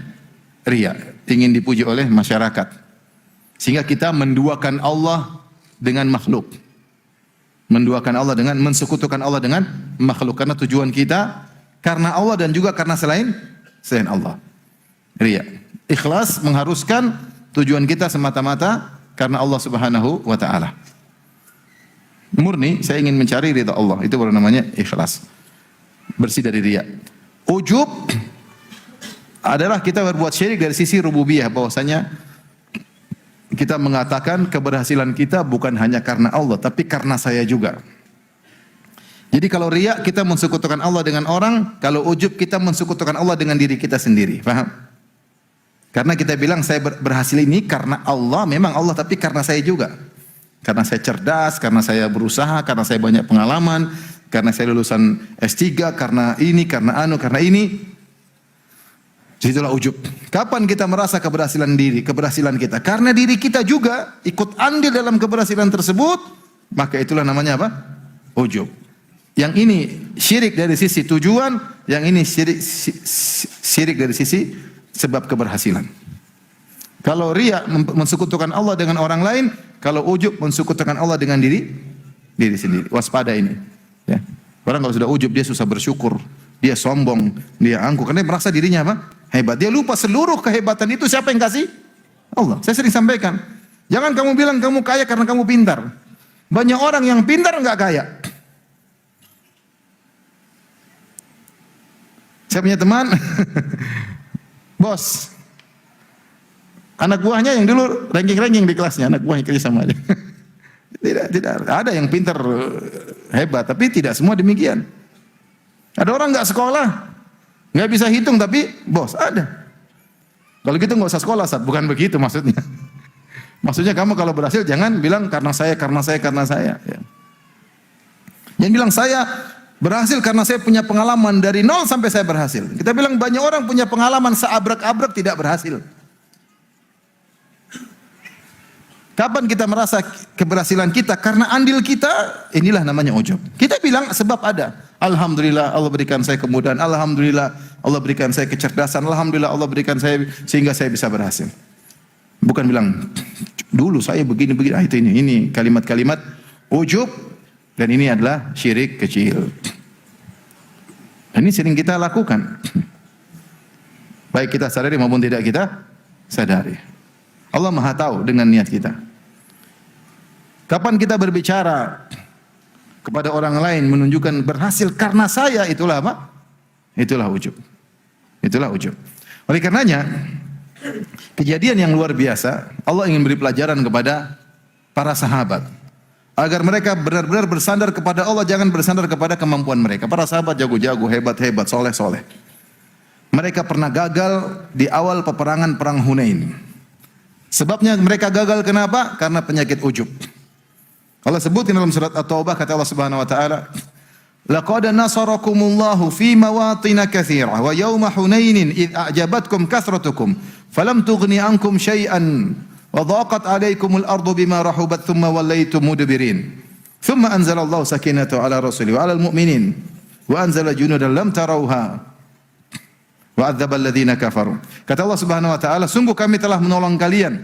riya, ingin dipuji oleh masyarakat. Sehingga kita menduakan Allah dengan makhluk. Menduakan Allah dengan, mensekutukan Allah dengan makhluk. Karena tujuan kita karena Allah dan juga karena selain Allah. Riya. Ikhlas mengharuskan tujuan kita semata-mata karena Allah Subhanahu wa taala. Murni, saya ingin mencari ridha Allah. Itu baru namanya ikhlas. Bersih dari riya. Ujub adalah kita berbuat syirik dari sisi rububiyah, bahwasanya kita mengatakan keberhasilan kita bukan hanya karena Allah, tapi karena saya juga. Jadi kalau riya kita mensekutukan Allah dengan orang, kalau ujub kita mensekutukan Allah dengan diri kita sendiri. Paham? Karena kita bilang saya berhasil ini karena Allah, memang Allah, tapi karena saya juga. Karena saya cerdas, karena saya berusaha, karena saya banyak pengalaman, karena saya lulusan S3, karena ini, karena ini. Itulah ujub. Kapan kita merasa keberhasilan diri, keberhasilan kita? Karena diri kita juga ikut andil dalam keberhasilan tersebut, maka itulah namanya apa? Ujub. Yang ini syirik dari sisi tujuan, yang ini syirik dari sisi sebab keberhasilan. Kalau riya mensekutukan Allah dengan orang lain, kalau ujub mensekutukan Allah dengan diri sendiri. Waspada ini. Ya. Orang kalau sudah ujub dia susah bersyukur, dia sombong, dia angkuh karena dia merasa dirinya apa? Hebat. Dia lupa seluruh kehebatan itu siapa yang kasih? Allah. Saya sering sampaikan, jangan kamu bilang kamu kaya karena kamu pintar. Banyak orang yang pintar enggak kaya. Saya punya teman, bos. Anak buahnya yang dulu ranking-ranking di kelasnya, anak buahnya kerja sama aja. Tidak ada yang pintar hebat, tapi tidak semua demikian. Ada orang enggak sekolah, Nggak bisa hitung tapi bos ada. Kalau gitu nggak usah sekolah, Ustaz. Bukan begitu maksudnya. Maksudnya kamu kalau berhasil jangan bilang karena saya. Ya. Jangan bilang saya berhasil karena saya punya pengalaman dari nol sampai saya berhasil. Kita bilang banyak orang punya pengalaman seabrek-abrek tidak berhasil. Kapan kita merasa keberhasilan kita? Karena andil kita, inilah namanya ujub. Kita bilang sebab ada. Alhamdulillah Allah berikan saya kemudahan. Alhamdulillah Allah berikan saya kecerdasan. Alhamdulillah Allah berikan saya sehingga saya bisa berhasil. Bukan bilang dulu saya begini. Itu ini kalimat-kalimat ujub dan ini adalah syirik kecil. Dan ini sering kita lakukan. Baik kita sadari maupun tidak kita sadari. Allah Maha tahu dengan niat kita. Kapan kita berbicara kepada orang lain menunjukkan berhasil karena saya, itulah apa? Itulah ujub. Itulah ujub. Oleh karenanya, kejadian yang luar biasa, Allah ingin beri pelajaran kepada para sahabat agar mereka benar-benar bersandar kepada Allah, jangan bersandar kepada kemampuan mereka. Para sahabat jago-jago, hebat-hebat, soleh-soleh. Mereka pernah gagal di awal peperangan perang Hunain. Sebabnya mereka gagal kenapa? Karena penyakit ujub. Allah sebutkan dalam surat At-Taubah, kata Allah Subhanahu wa taala, "Laqad nasarakumullahu fi mawatin katsirah wa yawma Hunainin id a'jabatkum kathratukum falam tughni ankum syai'an wa dhaqat 'alaykumul ardu bima rahubat thumma wallaytum mudbirin. Thumma anzalallahu sakinatahu 'ala rasulihi wa 'alal mu'minin wa anzala junudan lam tarawha." Wa adzabal ladzina kafaru. Kata Allah Subhanahu wa taala, sungguh kami telah menolong kalian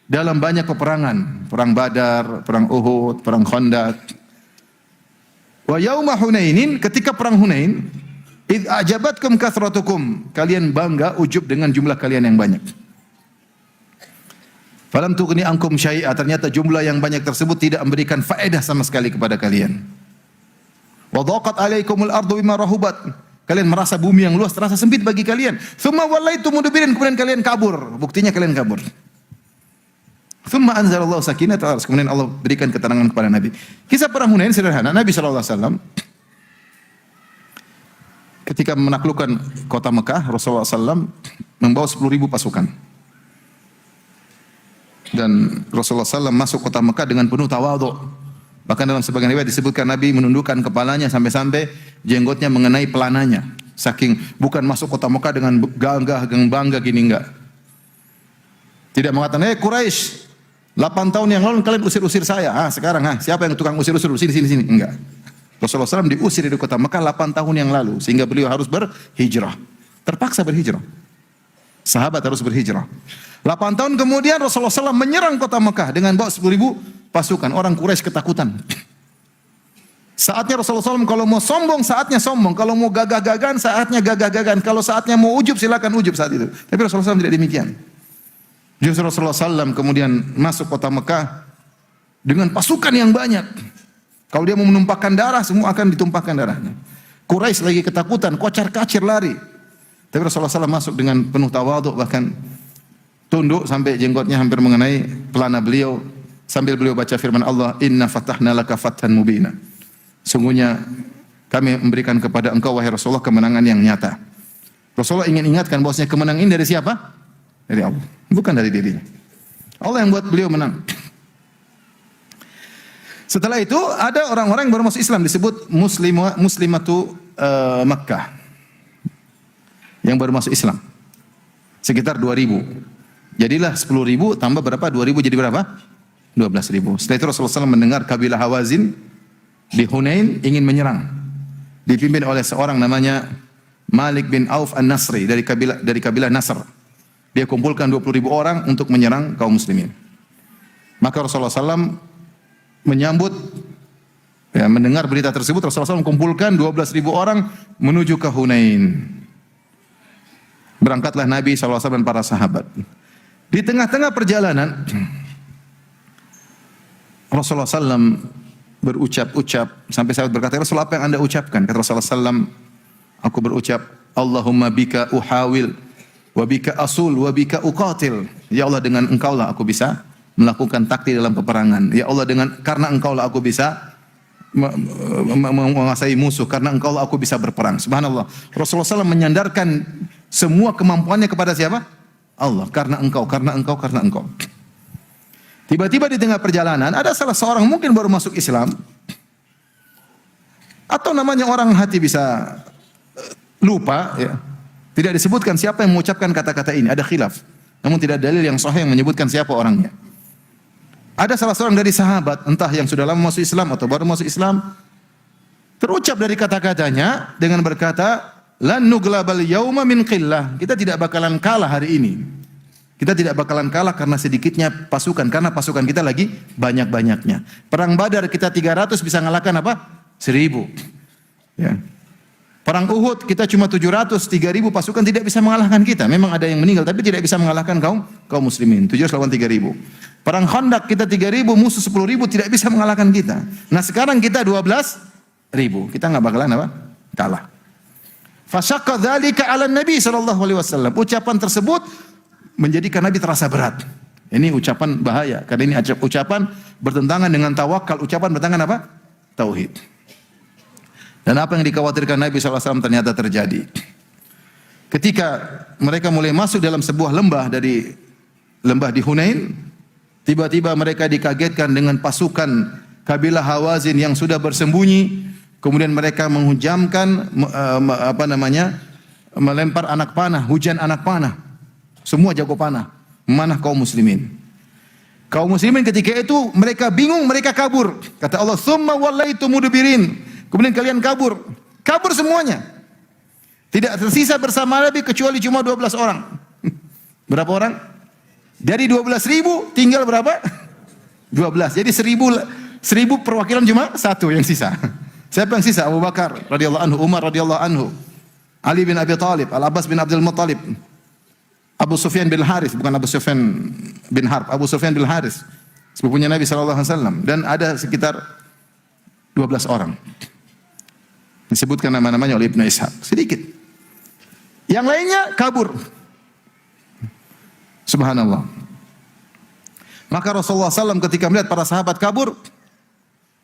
dalam banyak peperangan, perang Badar, perang Uhud, perang Khandaq. Wa yauma Hunainin, ketika perang Hunain, id ajabatkum kathratukum, kalian bangga ujub dengan jumlah kalian yang banyak. Falam tughni ankum syai'a, ternyata jumlah yang banyak tersebut tidak memberikan faedah sama sekali kepada kalian. Wa dhaqat 'alaikumul ardu bima rahubat. Kalian merasa bumi yang luas terasa sempit bagi kalian. Tsumma wallaitum mudbirin, kemudian kalian kabur. Buktinya kalian kabur. Tsumma anzalallahu sakinatahu, kemudian Allah berikan ketenangan kepada Nabi. Kisah perang Hunain sederhana. Nabi sallallahu alaihi wasallam ketika menaklukkan kota Mekah, Rasulullah SAW membawa 10.000 pasukan. Dan Rasulullah SAW masuk kota Mekah dengan penuh tawadhu. Bahkan dalam sebagian riwayat disebutkan Nabi menundukkan kepalanya sampai-sampai jenggotnya mengenai pelananya. Saking bukan masuk kota Mekah dengan gagah, dengan bangga gini, enggak. Tidak mengatakan, Quraisy, 8 tahun yang lalu kalian usir-usir saya. Sekarang siapa yang tukang usir-usir? Sini. Enggak. Rasulullah SAW diusir dari kota Mekah 8 tahun yang lalu sehingga beliau harus berhijrah. Terpaksa berhijrah. Sahabat harus berhijrah. 8 tahun kemudian Rasulullah SAW menyerang kota Mekah dengan bawa 10.000 pasukan. Orang Quraisy ketakutan. Saatnya Rasulullah SAW kalau mau sombong, saatnya sombong. Kalau mau gagah-gagahan, saatnya gagah-gagahan. Kalau saatnya mau ujub, silakan ujub saat itu. Tapi Rasulullah SAW tidak demikian. Justru Rasulullah SAW kemudian masuk kota Mekah dengan pasukan yang banyak. Kalau dia mau menumpahkan darah, semua akan ditumpahkan darahnya. Quraisy lagi ketakutan, kocar-kacir lari. Tapi Rasulullah SAW masuk dengan penuh tawadhu, bahkan tunduk sampai jenggotnya hampir mengenai pelana beliau. Sambil beliau baca firman Allah, Inna fatahna laka fathan mubina. Sungguhnya kami memberikan kepada engkau wahai Rasulullah kemenangan yang nyata. Rasulullah ingin ingatkan bahwasanya kemenangan ini dari siapa? Dari Allah, bukan dari dirinya. Allah yang buat beliau menang. Setelah itu ada orang-orang yang baru masuk Islam disebut muslimatu Makkah. Yang baru masuk Islam. Sekitar 2.000. Jadilah 10.000 tambah berapa? 2.000 jadi berapa? 12.000. Setelah itu Rasulullah SAW mendengar kabilah Hawazin di Hunain ingin menyerang. Dipimpin oleh seorang namanya Malik bin Auf An-Nasri dari kabilah Nasr. Dia kumpulkan 20.000 orang untuk menyerang kaum muslimin. Maka Rasulullah SAW menyambut, mendengar berita tersebut, Rasulullah SAW kumpulkan 12.000 orang menuju ke Hunain. Berangkatlah Nabi SAW dan para sahabat. Di tengah-tengah perjalanan, Rasulullah SAW berucap-ucap sampai sahabat berkata, Rasulullah, apa yang anda ucapkan? Kata Rasulullah SAW, aku berucap, Allahumma bika uhawil, wa bika asul, wa bika uqatil. Ya Allah, dengan engkaulah aku bisa melakukan taktik dalam peperangan. Ya Allah, karena engkaulah aku bisa menguasai musuh, karena engkau aku bisa berperang. Subhanallah. Rasulullah SAW menyandarkan semua kemampuannya kepada siapa? Allah. Karena engkau, karena engkau, karena engkau. Tiba-tiba di tengah perjalanan ada salah seorang mungkin baru masuk Islam, atau namanya orang hati bisa lupa, ya. Tidak disebutkan siapa yang mengucapkan kata-kata ini, ada khilaf. Namun tidak ada dalil yang sahih yang menyebutkan siapa orangnya. Ada salah seorang dari sahabat, entah yang sudah lama masuk Islam atau baru masuk Islam, terucap dari kata-katanya dengan berkata, "Lan nuglabal yauma min qillah." Kita tidak bakalan kalah hari ini. Kita tidak bakalan kalah karena sedikitnya pasukan, karena pasukan kita lagi banyak-banyaknya. Perang Badar kita 300 bisa ngalahkan apa? 1000. Ya. Perang Uhud kita cuma 700, 3000 pasukan tidak bisa mengalahkan kita. Memang ada yang meninggal tapi tidak bisa mengalahkan kaum muslimin. 700 lawan 3000. Perang Khandaq kita 3000, musuh 10.000 tidak bisa mengalahkan kita. Nah sekarang kita 12.000. Kita enggak bakalan apa? Kalah. Fasyaqqa dzalika 'ala Nabi sallallahu alaihi wasallam. Ucapan tersebut menjadikan Nabi terasa berat. Ini ucapan bahaya karena ini ucapan bertentangan dengan tawakal, ucapan bertentangan apa? Tauhid. Dan apa yang dikhawatirkan Nabi SAW ternyata terjadi. Ketika mereka mulai masuk dalam sebuah lembah dari lembah di Hunain, tiba-tiba mereka dikagetkan dengan pasukan kabilah Hawazin yang sudah bersembunyi. Kemudian mereka menghujamkan melempar anak panah, hujan anak panah. Semua jago panah, memanah kaum muslimin. Kaum muslimin ketika itu mereka bingung, mereka kabur. Kata Allah, "Tsumma wallaitu mudbirin." Kemudian kalian kabur. Kabur semuanya. Tidak tersisa bersama Nabi kecuali cuma 12 orang. Berapa orang? Dari 12.000 tinggal berapa? 12. Jadi 1000 perwakilan cuma satu yang sisa. Siapa yang sisa? Abu Bakar radhiyallahu anhu, Umar radhiyallahu anhu, Ali bin Abi Thalib, Al-Abbas bin Abdul Muttalib, Abu Sufyan bin Harith, bukan Abu Sufyan bin Harb, Abu Sufyan bin Harith, sepupunya Nabi sallallahu alaihi wasallam, dan ada sekitar 12 orang. Disebutkan nama-namanya oleh Ibnu Ishaq. Sedikit. Yang lainnya kabur. Subhanallah. Maka Rasulullah SAW ketika melihat para sahabat kabur,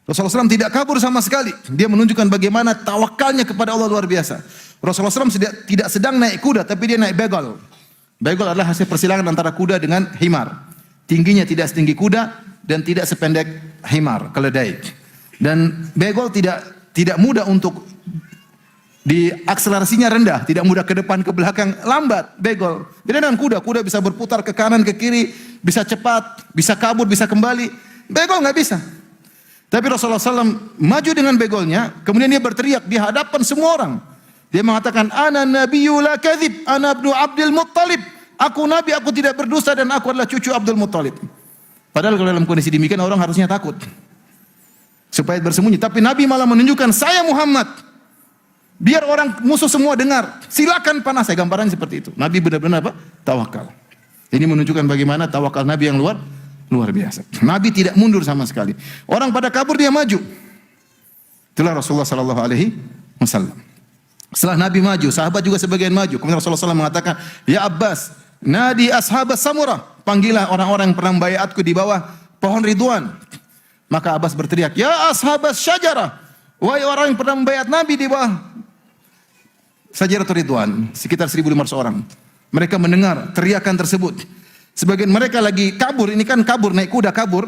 Rasulullah SAW tidak kabur sama sekali. Dia menunjukkan bagaimana tawakalnya kepada Allah luar biasa. Rasulullah SAW tidak sedang naik kuda, tapi dia naik begal. Begal adalah hasil persilangan antara kuda dengan himar. Tingginya tidak setinggi kuda dan tidak sependek himar, keledai. Dan begal tidak mudah untuk akselerasinya rendah, tidak mudah ke depan ke belakang, lambat begal. Beda dengan kuda bisa berputar ke kanan ke kiri, bisa cepat, bisa kabur, bisa kembali. Begal nggak bisa. Tapi Rasulullah SAW maju dengan begalnya, kemudian dia berteriak di hadapan semua orang. Dia mengatakan, "Ana nabiyyu la kadzib, ana ibnu Abdul Muttalib." Aku nabi, aku tidak berdusta dan aku adalah cucu Abdul Muttalib. Padahal kalau dalam kondisi demikian orang harusnya takut supaya bersembunyi, tapi Nabi malah menunjukkan, "Saya Muhammad." Biar orang musuh semua dengar. Silakan panah saya, gambarannya seperti itu. Nabi benar-benar apa? Tawakal. Ini menunjukkan bagaimana tawakal Nabi yang luar biasa. Nabi tidak mundur sama sekali. Orang pada kabur dia maju. Itulah Rasulullah sallallahu alaihi wasallam. Setelah Nabi maju, sahabat juga sebagian maju. Kemudian Rasulullah SAW mengatakan, "Ya Abbas, nadi ashabas samurah." Panggillah orang-orang yang pernah membayatku di bawah pohon Ridwan. Maka Abbas berteriak, "Ya ashabas syajarah." Wahai orang yang pernah membayat Nabi di bawah Sajaratul Ridwan, sekitar 1.500 orang. Mereka mendengar teriakan tersebut. Sebagian mereka lagi kabur, ini kan kabur, naik kuda kabur.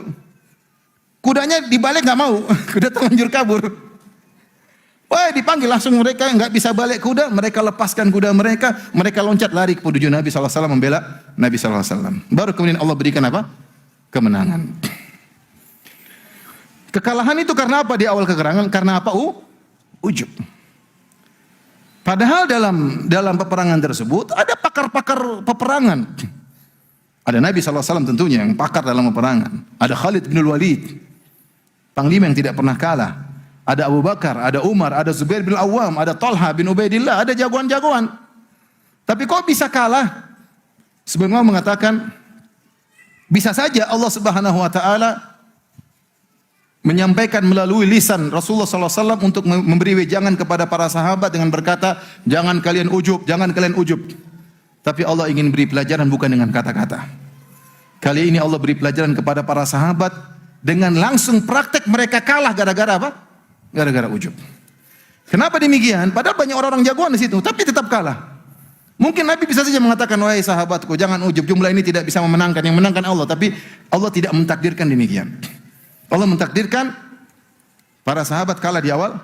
Kudanya dibalik nggak mau, kuda terlanjur kabur. Wah, dipanggil langsung mereka nggak bisa balik kuda, mereka lepaskan kuda mereka, mereka loncat lari ke menuju Nabi SAW membela Nabi SAW. Baru kemudian Allah berikan apa? Kemenangan. Kekalahan itu karena apa di awal kegerangan? Karena apa? Ujub. Padahal dalam peperangan tersebut ada pakar-pakar peperangan. Ada Nabi SAW tentunya yang pakar dalam peperangan. Ada Khalid bin Walid, panglima yang tidak pernah kalah. Ada Abu Bakar, ada Umar, ada Zubair bin Awam, ada Talha bin Ubaidillah, ada jagoan-jagoan. Tapi kok bisa kalah? Sebenarnya mengatakan bisa saja Allah Subhanahu wa taala menyampaikan melalui lisan Rasulullah SAW untuk memberi wejangan kepada para sahabat dengan berkata, jangan kalian ujub, jangan kalian ujub. Tapi Allah ingin beri pelajaran bukan dengan kata-kata. Kali ini Allah beri pelajaran kepada para sahabat dengan langsung praktek mereka kalah gara-gara apa? gara-gara ujub. Kenapa demikian? Padahal banyak orang-orang jagoan di situ, tapi tetap kalah. Mungkin Nabi bisa saja mengatakan, wahai sahabatku, jangan ujub, jumlah ini tidak bisa memenangkan, yang menangkan Allah. Tapi Allah tidak mentakdirkan demikian. Allah mentakdirkan para sahabat kalah di awal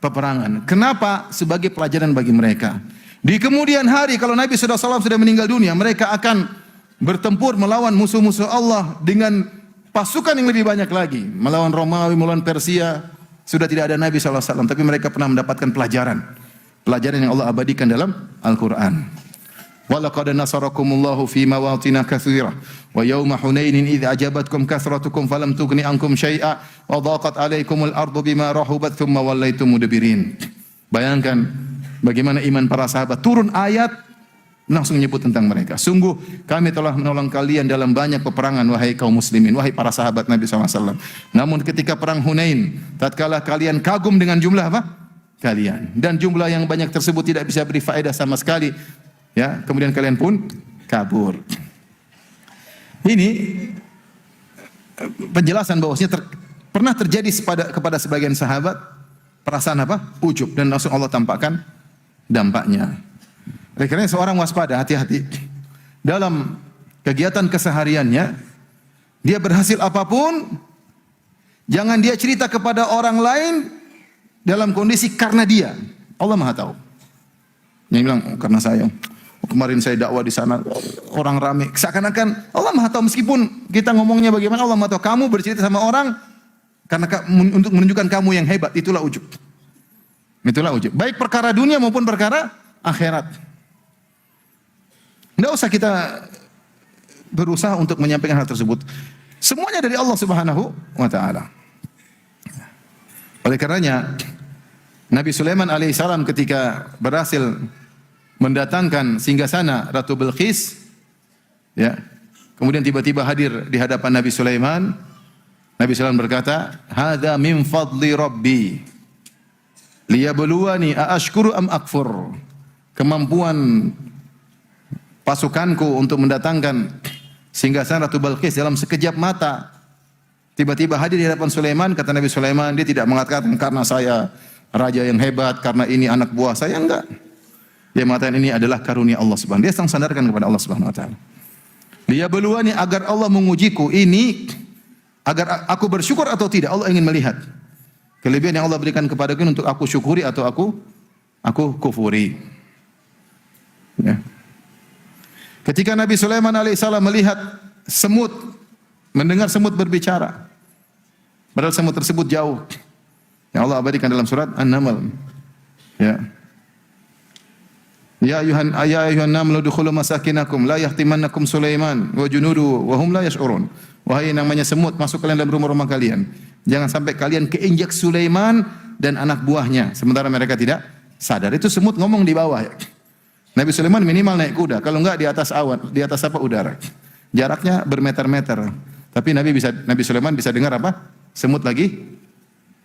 peperangan. Kenapa? Sebagai pelajaran bagi mereka. Di kemudian hari, kalau Nabi SAW sudah meninggal dunia, mereka akan bertempur melawan musuh-musuh Allah dengan pasukan yang lebih banyak lagi. Melawan Romawi, melawan Persia. Sudah tidak ada Nabi SAW, tapi mereka pernah mendapatkan pelajaran. Pelajaran yang Allah abadikan dalam Al-Quran. وَلَقَدْ نَصَرَكُمُ اللَّهُ فِي مَوَاطِنَ كَثِيرَةٍ وَيَوْمَ حُنَيْنٍ إِذْ أَعْجَبَتْكُمْ كَثْرَتُكُمْ فَلَمْ تُغْنِ عَنْكُمْ شَيْئًا وَضَاقَتْ عَلَيْكُمُ الْأَرْضُ بِمَا رَحُبَتْ ثُمَّ وَلَّيْتُمْ مُدْبِرِينَ. Bayangkan bagaimana iman para sahabat. Turun ayat langsung menyebut tentang mereka. Sungguh kami telah menolong kalian dalam banyak peperangan, wahai kaum muslimin, wahai para sahabat Nabi SAW. Namun ketika perang Hunain, tatkala kalian kagum dengan jumlah apa? Kalian. Dan jumlah yang banyak tersebut tidak bisa beri faedah sama sekali. Ya, kemudian kalian pun kabur. Ini penjelasan bahwasanya pernah terjadi kepada sebagian sahabat perasaan apa? Ujub, dan langsung Allah tampakkan dampaknya. Oleh karena seorang waspada, hati-hati dalam kegiatan kesehariannya. Dia berhasil apapun, jangan dia cerita kepada orang lain dalam kondisi karena dia. Allah Maha tahu. Dia bilang, karena saya. Kemarin saya dakwah di sana, orang ramai. Seakan-akan Allah Maha tahu, meskipun kita ngomongnya bagaimana, Allah Maha tahu. Kamu bercerita sama orang karena untuk menunjukkan kamu yang hebat, itulah ujub. Itulah ujub. Baik perkara dunia maupun perkara akhirat. Tidak usah kita berusaha untuk menyampaikan hal tersebut. Semuanya dari Allah Subhanahu wa taala. Oleh karenanya Nabi Sulaiman alaihissalam ketika berhasil mendatangkan singgasana Ratu Bilqis, ya, kemudian tiba-tiba hadir di hadapan Nabi Sulaiman. Nabi Sulaiman berkata, "Hadza min fadli Rabbi liyabluwani aashkuru am akfur." Kemampuan pasukanku untuk mendatangkan singgasana Ratu Bilqis dalam sekejap mata. Tiba-tiba hadir di hadapan Sulaiman. Kata Nabi Sulaiman, dia tidak mengatakan karena saya raja yang hebat, karena ini anak buah saya, enggak. Dia mengatakan ini adalah karunia Allah Subhanahu wa taala. Dia sandarkan kepada Allah Subhanahu wa taala. Liyabluwani, agar Allah mengujiku, ini agar aku bersyukur atau tidak. Allah ingin melihat kelebihan yang Allah berikan kepadaku untuk aku syukuri atau aku kufuri. Ya. Ketika Nabi Sulaiman alaihissalam melihat semut, mendengar semut berbicara, padahal semut tersebut jauh, yang Allah abadikan dalam surat An-Naml. Ya. Ya ayuhan namlu dukhulu masakinakum la yahtimannakum Sulaiman wa junudu wa hum la yash'urun. Wahai namanya semut, masuk kalian dalam rumah-rumah kalian. Jangan sampai kalian keinjak Sulaiman dan anak buahnya sementara mereka tidak sadar. Itu semut ngomong di bawah. Nabi Sulaiman minimal naik kuda, kalau enggak di atas awan, di atas apa? Udara. Jaraknya bermeter-meter. Tapi Nabi Sulaiman bisa dengar apa? Semut lagi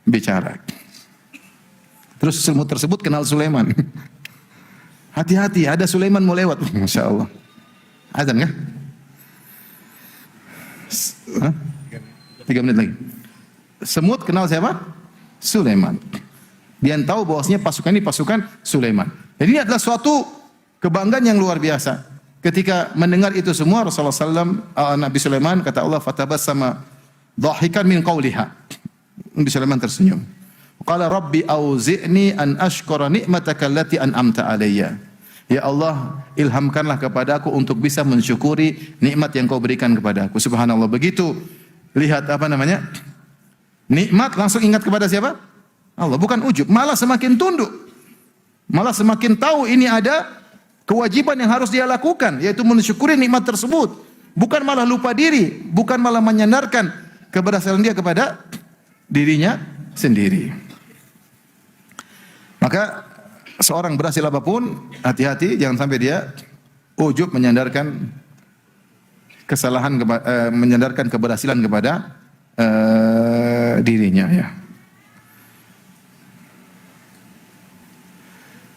bicara. Terus semut tersebut kenal Sulaiman. Hati-hati, ada Sulaiman mau lewat. Masya Allah. Azan kan? 3 menit lagi. Semut kenal siapa? Sulaiman. Dia tahu bahwasanya pasukan ini pasukan Sulaiman. Jadi ini adalah suatu kebanggaan yang luar biasa. Ketika mendengar itu semua, Rasulullah SAW, Nabi Sulaiman, kata Allah, fatabassama dhahikan min qawliha. Nabi Sulaiman tersenyum. Qala rabbi auzi'ni an ashkura ni'mataka allati an'amta alayya. Ya Allah, ilhamkanlah kepadaku untuk bisa mensyukuri nikmat yang kau berikan kepadaku. Subhanallah. Begitu lihat apa namanya? Nikmat langsung ingat kepada siapa? Allah. Bukan ujub, malah semakin tunduk. Malah semakin tahu ini ada kewajiban yang harus dia lakukan, yaitu mensyukuri nikmat tersebut. Bukan malah lupa diri, bukan malah menyandarkan keberhasilan dia kepada dirinya sendiri. Maka seorang berhasil apapun, hati-hati jangan sampai dia ujub menyandarkan kesalahan, menyandarkan keberhasilan kepada dirinya. Ya.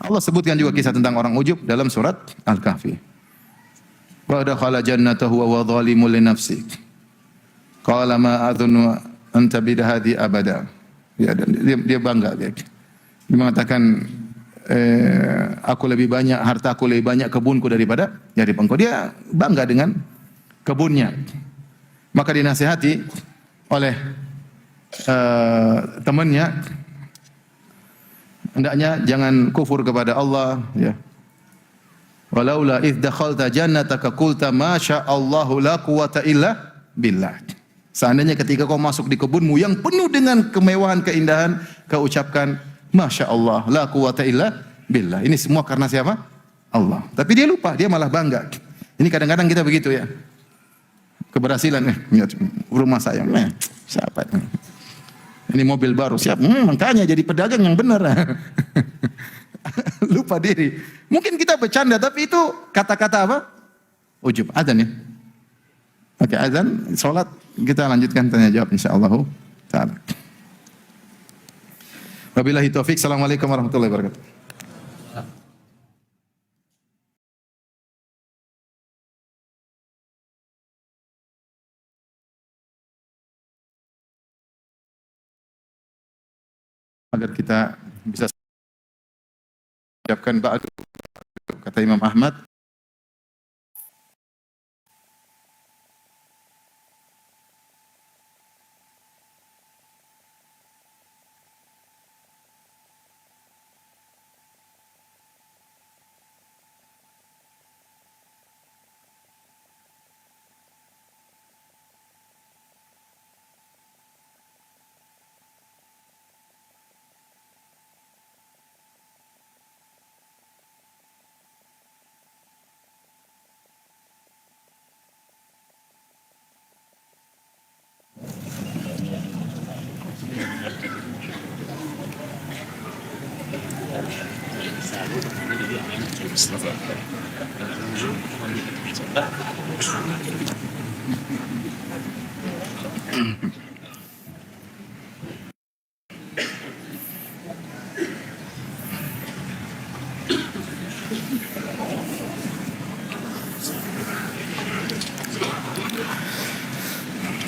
Allah sebutkan juga kisah tentang orang ujub dalam surat Al-Kahfi. Wa dakhala jannatahu wa zalimun li nafsihi. Qala ma adhunnu an tabida hadhi abada. Ya, dan dia bangga dia. Dia mengatakan aku lebih banyak hartaku, lebih banyak kebunku daripada engkau. Dia bangga dengan kebunnya. Maka dinasihati oleh temannya, hendaknya jangan kufur kepada Allah, ya. Walaula idz dakhalta jannataka qulta ma sya'allahu la quwwata illa billah. Seandainya ketika kau masuk di kebunmu yang penuh dengan kemewahan, keindahan, kau ucapkan masya Allah la quwwata illa billah. Ini semua karena siapa? Allah. Tapi dia lupa, dia malah bangga. Ini kadang-kadang kita begitu ya. Keberhasilan rumah saya, siapa ini? Ini mobil baru, siap. Makanya jadi pedagang yang benar. Lupa diri. Mungkin kita bercanda, tapi itu kata-kata apa? Ujub. Azan ya. Oke, azan, salat, kita lanjutkan tanya jawab insyaallah taala. Wabillahi taufik. Assalamualaikum warahmatullahi wabarakatuh. Agar kita bisa ucapkan ba'du, kata Imam Ahmad.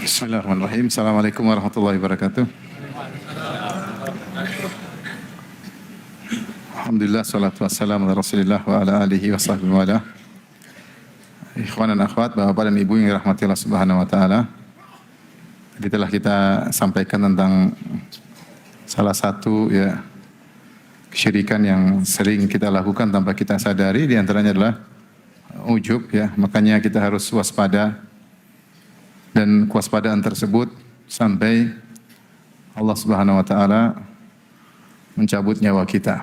Bismillahirrahmanirrahim. Assalamualaikum warahmatullahi wabarakatuh. Alhamdulillah, salatu wassalamu ala Rasulillah wa ala alihi wa sahbihi wa ala. Ikhwan dan akhwat, bapak dan ibu yang dirahmati Allah Subhanahu wa taala. Tadi telah kita sampaikan tentang salah satu ya kesyirikan yang sering kita lakukan tanpa kita sadari, di antaranya adalah ujub ya. Makanya kita harus waspada, dan kewaspadaan tersebut sampai Allah Subhanahu wa taala mencabut nyawa kita.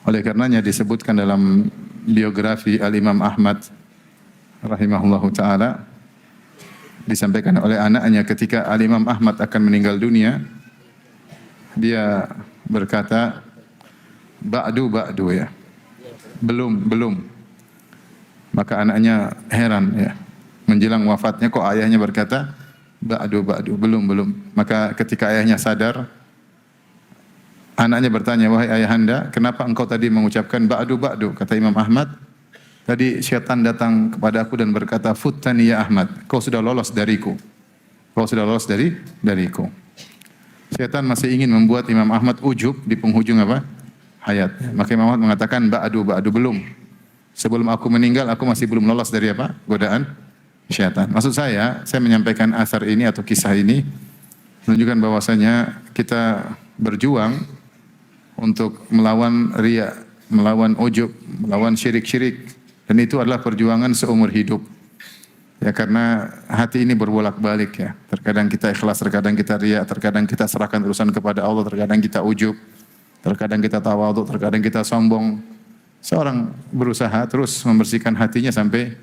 Oleh karenanya disebutkan dalam biografi Al-Imam Ahmad rahimahullahu taala, disampaikan oleh anaknya ketika Al-Imam Ahmad akan meninggal dunia, dia berkata ba'du ya. Belum. Maka anaknya heran ya. Menjelang wafatnya kok ayahnya berkata ba'du, belum. Maka ketika ayahnya sadar, anaknya bertanya, wahai ayahanda, kenapa engkau tadi mengucapkan ba'du? Kata Imam Ahmad, tadi syaitan datang kepadaku dan berkata, futtani ya Ahmad, kau sudah lolos dariku. Dariku. Syaitan masih ingin membuat Imam Ahmad ujub di penghujung apa? Hayat. Maka Imam Ahmad mengatakan ba'du, belum. Sebelum aku meninggal, aku masih belum lolos dari apa? Godaan syaitan. Maksud saya menyampaikan asar ini atau kisah ini menunjukkan bahwasanya kita berjuang untuk melawan riya, melawan ujub, melawan syirik-syirik, dan itu adalah perjuangan seumur hidup. Ya, karena hati ini berbolak-balik ya. Terkadang kita ikhlas, terkadang kita riya, terkadang kita serahkan urusan kepada Allah, terkadang kita ujub, terkadang kita tawadhu, terkadang kita sombong. Seorang berusaha terus membersihkan hatinya sampai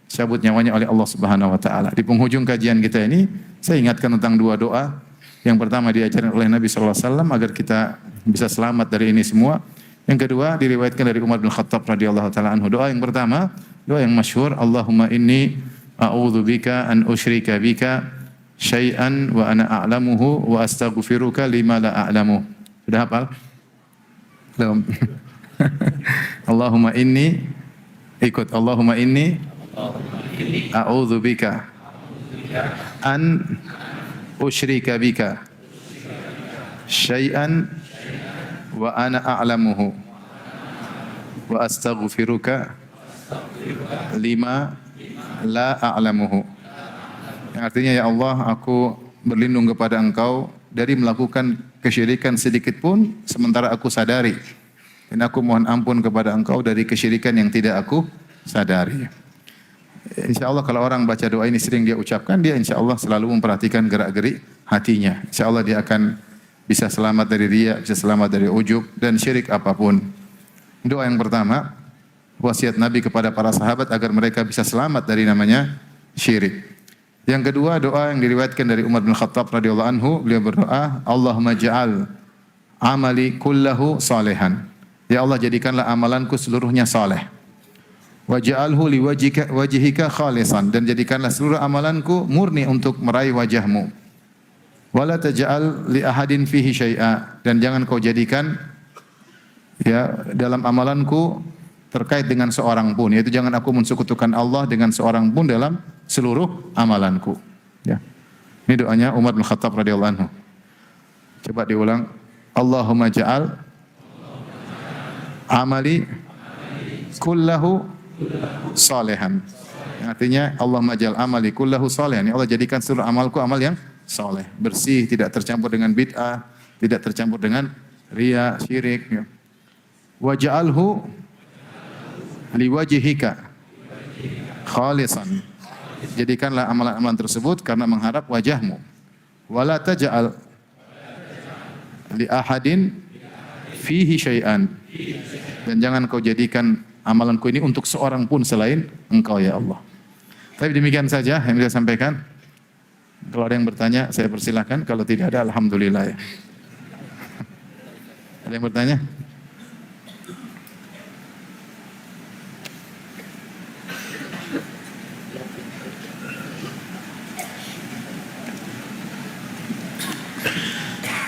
cabut nyawanya oleh Allah Subhanahu wa taala. Di penghujung kajian kita ini, saya ingatkan tentang dua doa. Yang pertama diajarkan oleh Nabi sallallahu alaihi wasallam agar kita bisa selamat dari ini semua. Yang kedua diriwayatkan dari Umar bin Khattab radhiyallahu taala anhu. Doa yang pertama, doa yang masyhur, Allahumma inni a'udzubika an usyrika bika syai'an wa ana a'lamuhu wa astaghfiruka lima la a'lamu. Sudah hafal? Belum. Allahumma inni a'udzubika an usyrika bika syai'an wa ana a'lamuhu wa astaghfiruka lima la a'lamuhu. Yang artinya, ya Allah, aku berlindung kepada Engkau dari melakukan kesyirikan sedikit pun sementara aku sadari. Dan aku mohon ampun kepada Engkau dari kesyirikan yang tidak aku sadari. Insya Allah kalau orang baca doa ini sering dia ucapkan, dia insya Allah selalu memperhatikan gerak-gerik hatinya. Insya Allah dia akan bisa selamat dari riya, bisa selamat dari ujub dan syirik apapun. Doa yang pertama, wasiat Nabi kepada para sahabat agar mereka bisa selamat dari namanya syirik. Yang kedua, doa yang diriwayatkan dari Umar bin Khattab radhiyallahu anhu, beliau berdoa, Allahumma ja'al amali kullahu salihan. Ya Allah, jadikanlah amalanku seluruhnya saleh. Waj'alhu liwajhika khalisan, dan jadikanlah seluruh amalanku murni untuk meraih wajahmu. Wala taj'al li ahadin fihi syai'a, dan jangan kau jadikan ya dalam amalanku terkait dengan seorang pun, yaitu jangan aku mensekutukan Allah dengan seorang pun dalam seluruh amalanku. Ya. Ini doanya Umar bin Khattab radhiyallahu anhu. Coba diulang. Allahumma ja'al amali kullahu salihan. Artinya Allahumma ja'al amali kullahu salihan. Ya Allah, jadikan seluruh amalku amal yang saleh, bersih, tidak tercampur dengan bid'ah, tidak tercampur dengan riya, syirik. Ya. Waj'alhu liwajhika khalisan. Jadikanlah amalan-amalan tersebut karena mengharap wajahmu. Wala taj'al li ahadin fihi syai'an. Dan jangan kau jadikan amalanku ini untuk seorang pun selain Engkau, ya Allah. Tapi demikian saja yang bisa sampaikan. Kalau ada yang bertanya, saya persilakan. Kalau tidak ada, alhamdulillah ya. Ada yang bertanya?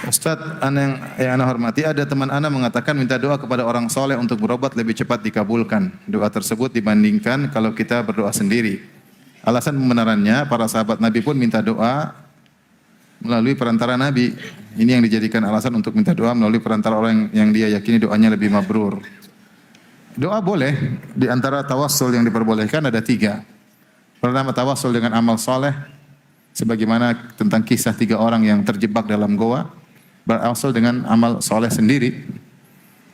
Ustaz, yang ana hormati, ada teman ana mengatakan minta doa kepada orang soleh untuk berobat lebih cepat dikabulkan. Doa tersebut dibandingkan kalau kita berdoa sendiri. Alasan pembenarannya, para sahabat Nabi pun minta doa melalui perantara Nabi. Ini yang dijadikan alasan untuk minta doa melalui perantara orang yang dia yakini doanya lebih mabrur. Doa boleh, di antara tawassul yang diperbolehkan ada 3. Pertama, tawassul dengan amal soleh, sebagaimana tentang kisah 3 orang yang terjebak dalam goa. Berasal dengan amal soleh sendiri.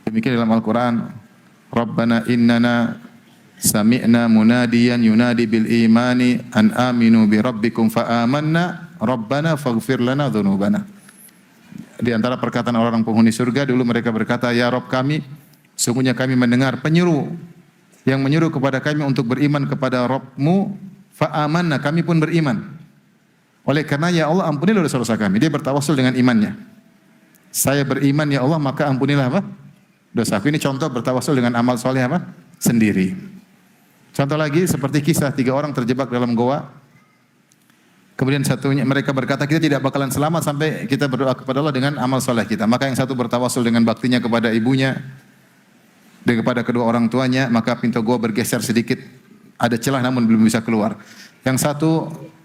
Demikian dalam Al-Quran, Rabbana innana sami'na munadiyan yunadi bil imani an aminu bi rabbikum fa amanna Rabbana faghfir lana dhunubana. Di antara perkataan orang penghuni surga, dulu mereka berkata, ya Rabb kami, sungguhnya kami mendengar penyeru yang menyuruh kepada kami untuk beriman kepada Rabbmu, fa amanna, kami pun beriman. Oleh karena ya Allah ampunilah dosa-dosa kami. Dia bertawassul dengan imannya. Saya beriman ya Allah, maka ampunilah apa? Dosaku. Ini contoh bertawassul dengan amal soleh apa? Sendiri. Contoh lagi seperti kisah 3 orang terjebak dalam goa. Kemudian satunya mereka berkata, kita tidak bakalan selamat sampai kita berdoa kepada Allah dengan amal soleh kita. Maka yang satu bertawassul dengan baktinya kepada ibunya dan kepada kedua orang tuanya, maka pintu goa bergeser sedikit, ada celah namun belum bisa keluar. Yang satu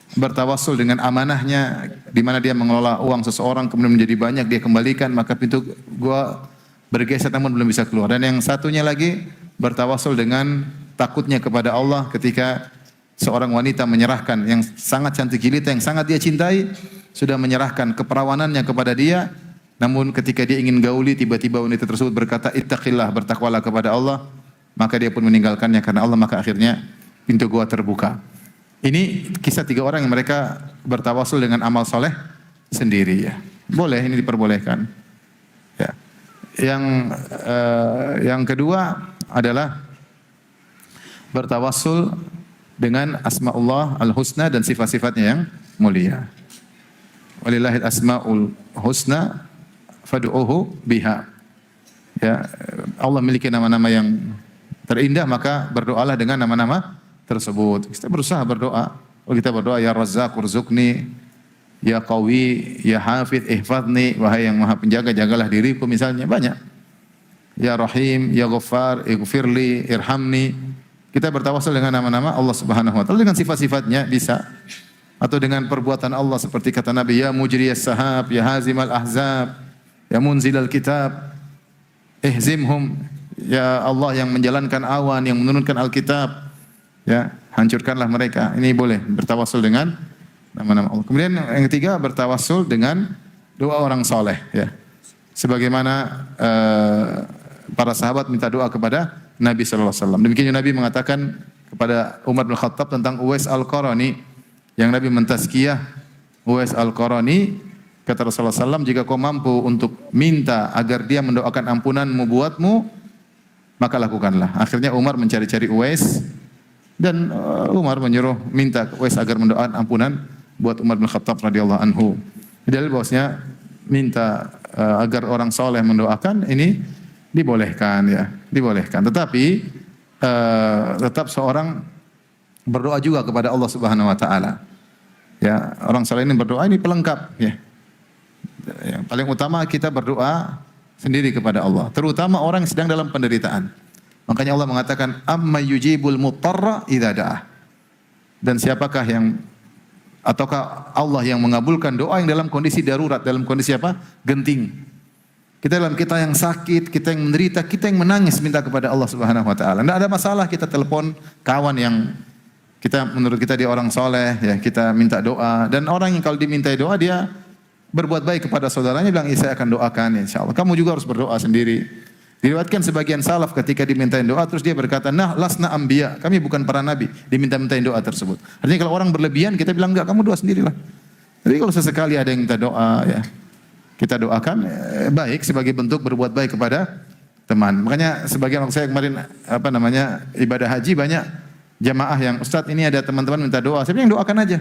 bertawassul dengan amanahnya, di mana dia mengelola uang seseorang kemudian menjadi banyak, dia kembalikan, maka pintu gua bergeser namun belum bisa keluar. Dan yang satunya lagi bertawassul dengan takutnya kepada Allah ketika seorang wanita menyerahkan yang sangat cantik jelita, yang sangat dia cintai, sudah menyerahkan keperawanannya kepada dia, namun ketika dia ingin gauli, tiba-tiba wanita tersebut berkata, ittaqillah, bertakwalah kepada Allah, maka dia pun meninggalkannya karena Allah, maka akhirnya pintu gua terbuka. Ini kisah 3 orang yang mereka bertawassul dengan amal soleh sendiri ya. Boleh, ini diperbolehkan. Ya. Yang kedua adalah bertawassul dengan asmaullah al-husna dan sifat-sifatnya yang mulia. Walillahil asmaul husna fad'uhu biha. Ya, Allah memiliki nama-nama yang terindah, maka berdoalah dengan nama-nama tersebut. Kita berusaha berdoa. Kalau kita berdoa, ya Razzaq urzuqni, ya Qawi, ya Hafidh ihfadni, wahai yang Maha Penjaga jagalah diriku, misalnya banyak. Ya Rahim, ya Ghaffar, ighfirli, irhamni. Kita bertawassul dengan nama-nama Allah Subhanahu wa taala, dengan sifat-sifatnya bisa. Atau dengan perbuatan Allah seperti kata Nabi, ya Mujriyas Sahab, ya Hazimal Ahzab, Ya munzilal kitab, ihzimhum. Ya Allah yang menjalankan awan, yang menurunkan Alkitab, ya hancurkanlah mereka. Ini boleh bertawassul dengan nama-nama Allah. Kemudian yang ketiga bertawassul dengan doa orang soleh. Ya, sebagaimana para sahabat minta doa kepada Nabi Sallallahu Alaihi Wasallam. Demikian Nabi mengatakan kepada Umar bin Khattab tentang Uwais Al-Qarani, yang Nabi mentazkiyah Uwais Al-Qarani. Kata Rasulullah SAW, jika kau mampu untuk minta agar dia mendoakan ampunanmu buatmu, maka lakukanlah. Akhirnya Umar mencari-cari Uwais, dan Umar menyuruh minta Uwais agar mendoakan ampunan buat Umar bin Khattab radhiyallahu anhu. Dalil bahwasanya minta agar orang soleh mendoakan ini dibolehkan, ya, dibolehkan. Tetapi tetap seorang berdoa juga kepada Allah Subhanahu wa taala. Ya, orang soleh ini berdoa ini pelengkap, ya. Yang paling utama kita berdoa sendiri kepada Allah, terutama orang yang sedang dalam penderitaan. Makanya Allah mengatakan amma yujibul mutarra idza da'ah. Dan siapakah yang ataukah Allah yang mengabulkan doa yang dalam kondisi darurat, dalam kondisi apa? Genting. Kita dalam kita yang sakit, kita yang menderita, kita yang menangis minta kepada Allah Subhanahu wa taala. Enggak ada masalah kita telepon kawan yang kita menurut kita dia orang soleh, ya, kita minta doa. Dan orang yang kalau dimintai doa dia berbuat baik kepada saudaranya, bilang, saya akan doakan, insyaallah. Kamu juga harus berdoa sendiri. Diriwayatkan sebagian salaf ketika dimintain doa, terus dia berkata, nah lasna anbiya, kami bukan para nabi, diminta-mintain doa tersebut. Artinya kalau orang berlebihan, kita bilang, enggak, kamu doa sendirilah. Jadi kalau sesekali ada yang minta doa, ya, kita doakan, baik, sebagai bentuk berbuat baik kepada teman. Makanya sebagian waktu saya kemarin, ibadah haji, banyak jamaah yang, Ustadz ini ada teman-teman minta doa, saya bilang doakan aja.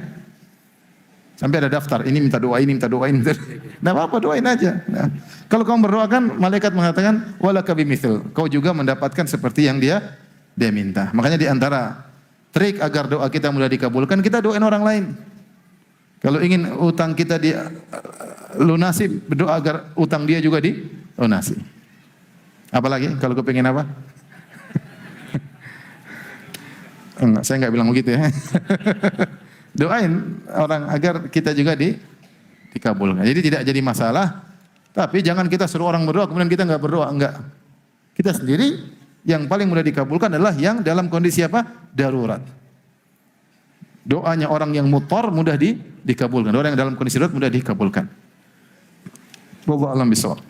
Sampai ada daftar, ini minta doa, ini minta doa, ini minta doa. Nah, apa, doain aja. Nah, kalau kamu berdoakan, malaikat mengatakan walaka bimithil. Kau juga mendapatkan seperti yang dia minta. Makanya di antara trik agar doa kita mudah dikabulkan, kita doain orang lain. Kalau ingin utang kita lunasi, berdoa agar utang dia juga dilunasi. Apalagi kalau kepingin apa? Enggak, saya enggak bilang begitu ya. Doain orang agar kita juga dikabulkan. Jadi tidak jadi masalah. Tapi jangan kita suruh orang berdoa kemudian kita enggak berdoa, enggak. Kita sendiri yang paling mudah dikabulkan adalah yang dalam kondisi apa? Darurat. Doanya orang yang mutar mudah dikabulkan. Orang yang dalam kondisi darurat mudah dikabulkan. Wallahu a'lam bishawab.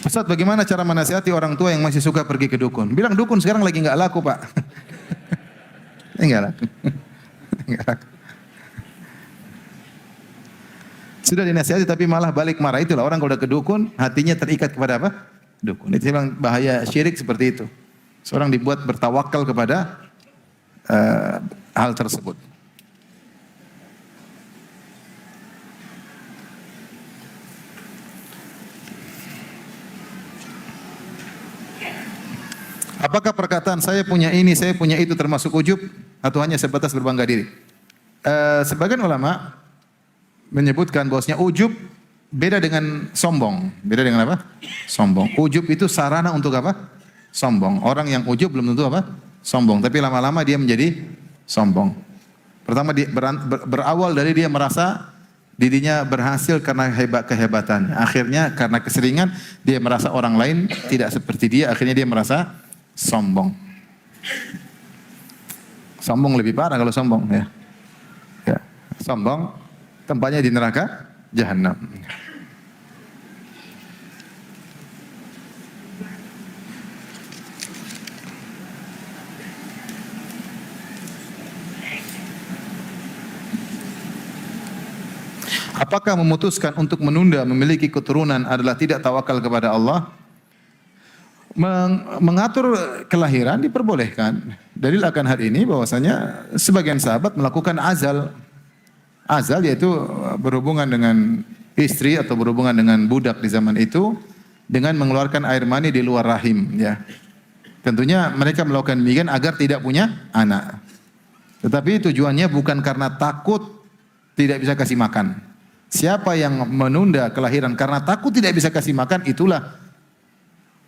Ustaz, bagaimana cara menasihati orang tua yang masih suka pergi ke dukun? Bilang dukun sekarang lagi enggak laku, Pak. Enggak laku. Enggak laku. Sudah dinasihati tapi malah balik marah. Itulah orang kalau udah ke dukun, hatinya terikat kepada apa? Dukun. Itu memang bahaya syirik seperti itu. Seorang dibuat bertawakal kepada hal tersebut. Apakah perkataan saya punya ini, saya punya itu termasuk ujub atau hanya sebatas berbangga diri? Sebagian ulama menyebutkan bahwasanya ujub beda dengan sombong. Beda dengan apa? Sombong. Ujub itu sarana untuk apa? Sombong. Orang yang ujub belum tentu apa? Sombong. Tapi lama-lama dia menjadi sombong. Pertama berawal dari dia merasa dirinya berhasil karena kehebatannya. Akhirnya karena keseringan dia merasa orang lain tidak seperti dia. Akhirnya dia merasa sombong. Sombong lebih parah kalau sombong, ya. Ya, sombong tempatnya di neraka jahanam. Apakah memutuskan untuk menunda memiliki keturunan adalah tidak tawakal kepada Allah? Mengatur kelahiran diperbolehkan. Dalil akan hal ini bahwasanya sebagian sahabat melakukan azal. Azal yaitu berhubungan dengan istri atau berhubungan dengan budak di zaman itu dengan mengeluarkan air mani di luar rahim, ya. Tentunya mereka melakukan demikian agar tidak punya anak. Tetapi tujuannya bukan karena takut tidak bisa kasih makan. Siapa yang menunda kelahiran karena takut tidak bisa kasih makan, itulah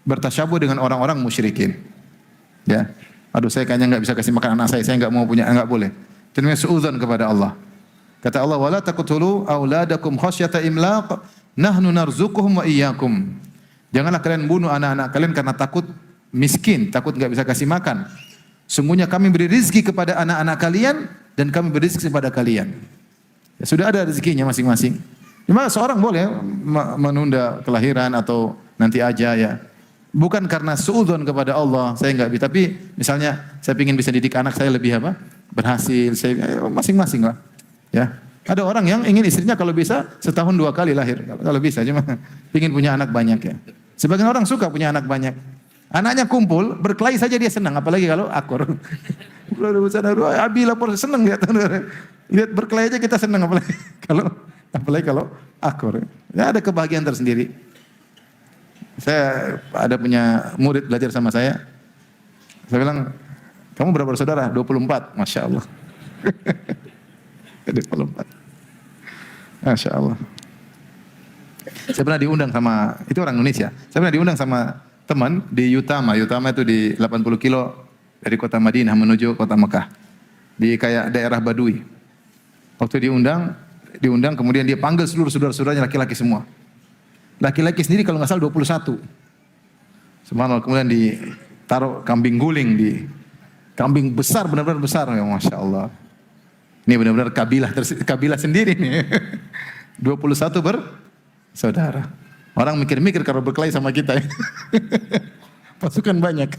bertasyabuh dengan orang-orang musyrikin. Ya. Aduh, saya kayaknya enggak bisa kasih makan anak saya enggak mau punya, enggak boleh. Itu namanya suudzon kepada Allah. Kata Allah, "Wala taqtulu auladakum khasyata imlaq, nahnu narzuquhum wa iyyakum." Janganlah kalian bunuh anak-anak kalian karena takut miskin, takut enggak bisa kasih makan. Sungguhnya kami beri rezeki kepada anak-anak kalian dan kami beri rezeki kepada kalian. Ya, sudah ada rezekinya masing-masing. Cuma seorang boleh menunda kelahiran atau nanti aja ya. Bukan karena suudzon kepada Allah, saya enggak bisa. Tapi misalnya saya ingin bisa didik anak saya lebih apa? Berhasil, saya masing-masing lah. Ya. Ada orang yang ingin istrinya kalau bisa setahun 2 kali lahir. Kalau bisa cuma ingin punya anak banyak ya. Sebagian orang suka punya anak banyak. Anaknya kumpul, berkelahi saja dia senang, apalagi kalau akur. Abi lapor senang lihat. Lihat berkelahi aja kita senang apalagi kalau akur. Ya ada kebahagiaan tersendiri. Saya ada punya murid belajar sama saya. Saya bilang, "Kamu berapa bersaudara?" 24. Masya Allah. 24. Masya Allah. Saya pernah diundang sama, itu orang Indonesia. Saya pernah diundang sama teman di Yutama. Yutama itu di 80 kilo dari kota Madinah menuju kota Mekah. Di kayak daerah Badui. Waktu diundang kemudian dia panggil seluruh saudara-saudaranya laki-laki semua. Laki-laki sendiri kalau nggak salah 21. Subhanallah, kemudian ditaruh kambing guling kambing besar, benar-benar besar. Ya, Masya Allah. Ini benar-benar kabilah sendiri nih. 21 bersaudara. Orang mikir-mikir kalau berkelahi sama kita. Pasukan banyak.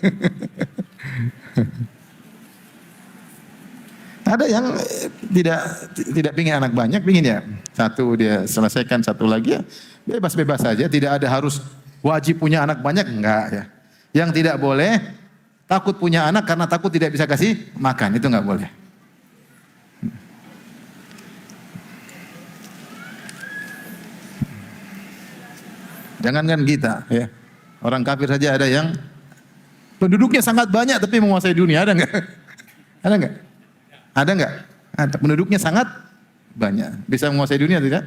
Ada yang tidak pingin anak banyak, pingin ya satu dia selesaikan, satu lagi ya bebas-bebas saja, tidak ada harus wajib punya anak banyak, enggak ya. Yang tidak boleh takut punya anak karena takut tidak bisa kasih makan, itu enggak boleh. Jangankan kita ya. Orang kafir saja ada yang penduduknya sangat banyak tapi menguasai dunia, ada enggak? Ada enggak? Ada enggak? Ada. Penduduknya sangat banyak. Bisa menguasai dunia tidak?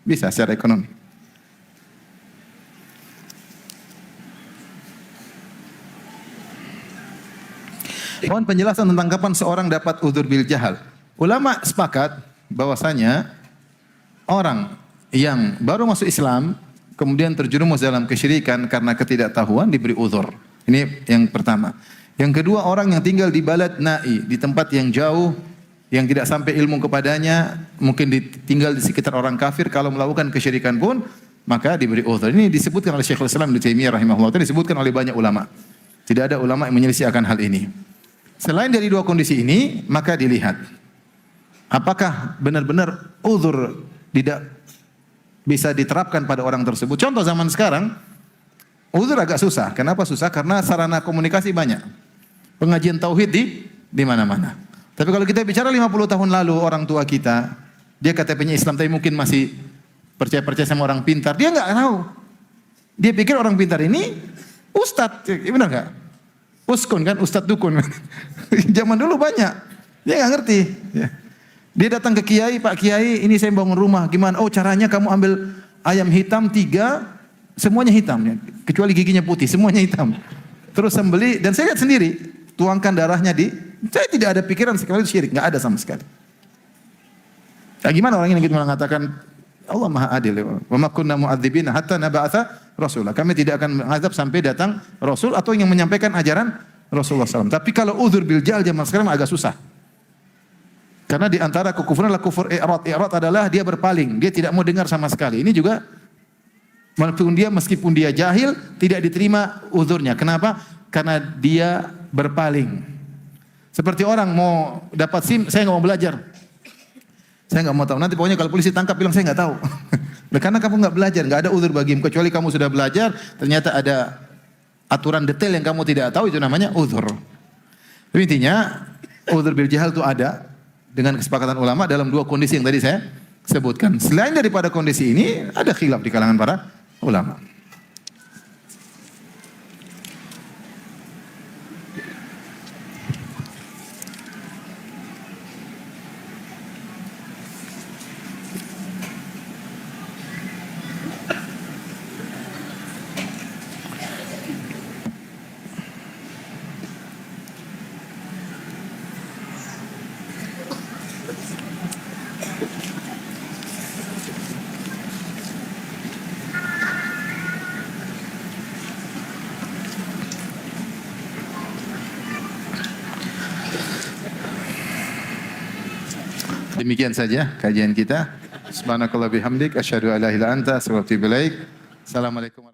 Bisa secara ekonomi. Mohon penjelasan tentang kapan seorang dapat udzur bil jahal. Ulama sepakat bahwasanya orang yang baru masuk Islam kemudian terjerumus dalam kesyirikan karena ketidaktahuan diberi udzur. Ini yang pertama. Yang kedua, orang yang tinggal di balad na'i, di tempat yang jauh, yang tidak sampai ilmu kepadanya, mungkin tinggal di sekitar orang kafir, kalau melakukan kesyirikan pun, maka diberi udzur. Ini disebutkan oleh Syekhul Islam Ibnu Taimiyah rahimahullah, disebutkan oleh banyak ulama. Tidak ada ulama yang menyelisih akan hal ini. Selain dari dua kondisi ini, maka dilihat apakah benar-benar udzur tidak bisa diterapkan pada orang tersebut. Contoh zaman sekarang, udzur agak susah. Kenapa susah? Karena sarana komunikasi banyak. Pengajian tauhid di mana-mana. Tapi kalau kita bicara 50 tahun lalu, orang tua kita, dia KTP-nya Islam tapi mungkin masih percaya-percaya sama orang pintar, dia enggak tahu. Dia pikir orang pintar ini ustadz, benar enggak? Uskun kan, ustadz dukun. Zaman dulu banyak. Dia enggak ngerti, ya. Dia datang ke kiai, "Pak Kiai, ini saya bangun rumah, gimana?" "Oh, caranya kamu ambil ayam hitam 3, semuanya hitam, ya. Kecuali giginya putih, semuanya hitam. Terus sembeli, dan saya lihat sendiri, tuangkan darahnya saya tidak ada pikiran sekali itu syirik, enggak ada sama sekali. Nah, gimana orang ini mengatakan Allah Maha Adil, wa ma kunna mu'adzibina hatta nab'atsa rasulah. Kami tidak akan mengazab sampai datang rasul atau yang menyampaikan ajaran Rasulullah SAW. Tapi kalau udzur bil jahl zaman sekarang agak susah. Karena di antara kekufuran adalah kufur i'rad. I'rad adalah dia berpaling, dia tidak mau dengar sama sekali. Ini juga meskipun dia jahil tidak diterima udzurnya. Kenapa? Karena dia berpaling. Seperti orang mau dapat SIM, saya nggak mau belajar. Saya nggak mau tahu. Nanti pokoknya kalau polisi tangkap bilang saya nggak tahu. Karena kamu nggak belajar, nggak ada udzur bagimu. Kecuali kamu sudah belajar, ternyata ada aturan detail yang kamu tidak tahu, itu namanya udzur. Tapi intinya udzur bil jahal itu ada dengan kesepakatan ulama dalam dua kondisi yang tadi saya sebutkan. Selain daripada kondisi ini, ada khilaf di kalangan para ulama. Demikian saja kajian kita. Subhanakallah bihamdik asyhadu an la ilaha illa anta astaghfiruka wa atubu ilaik. Assalamualaikum.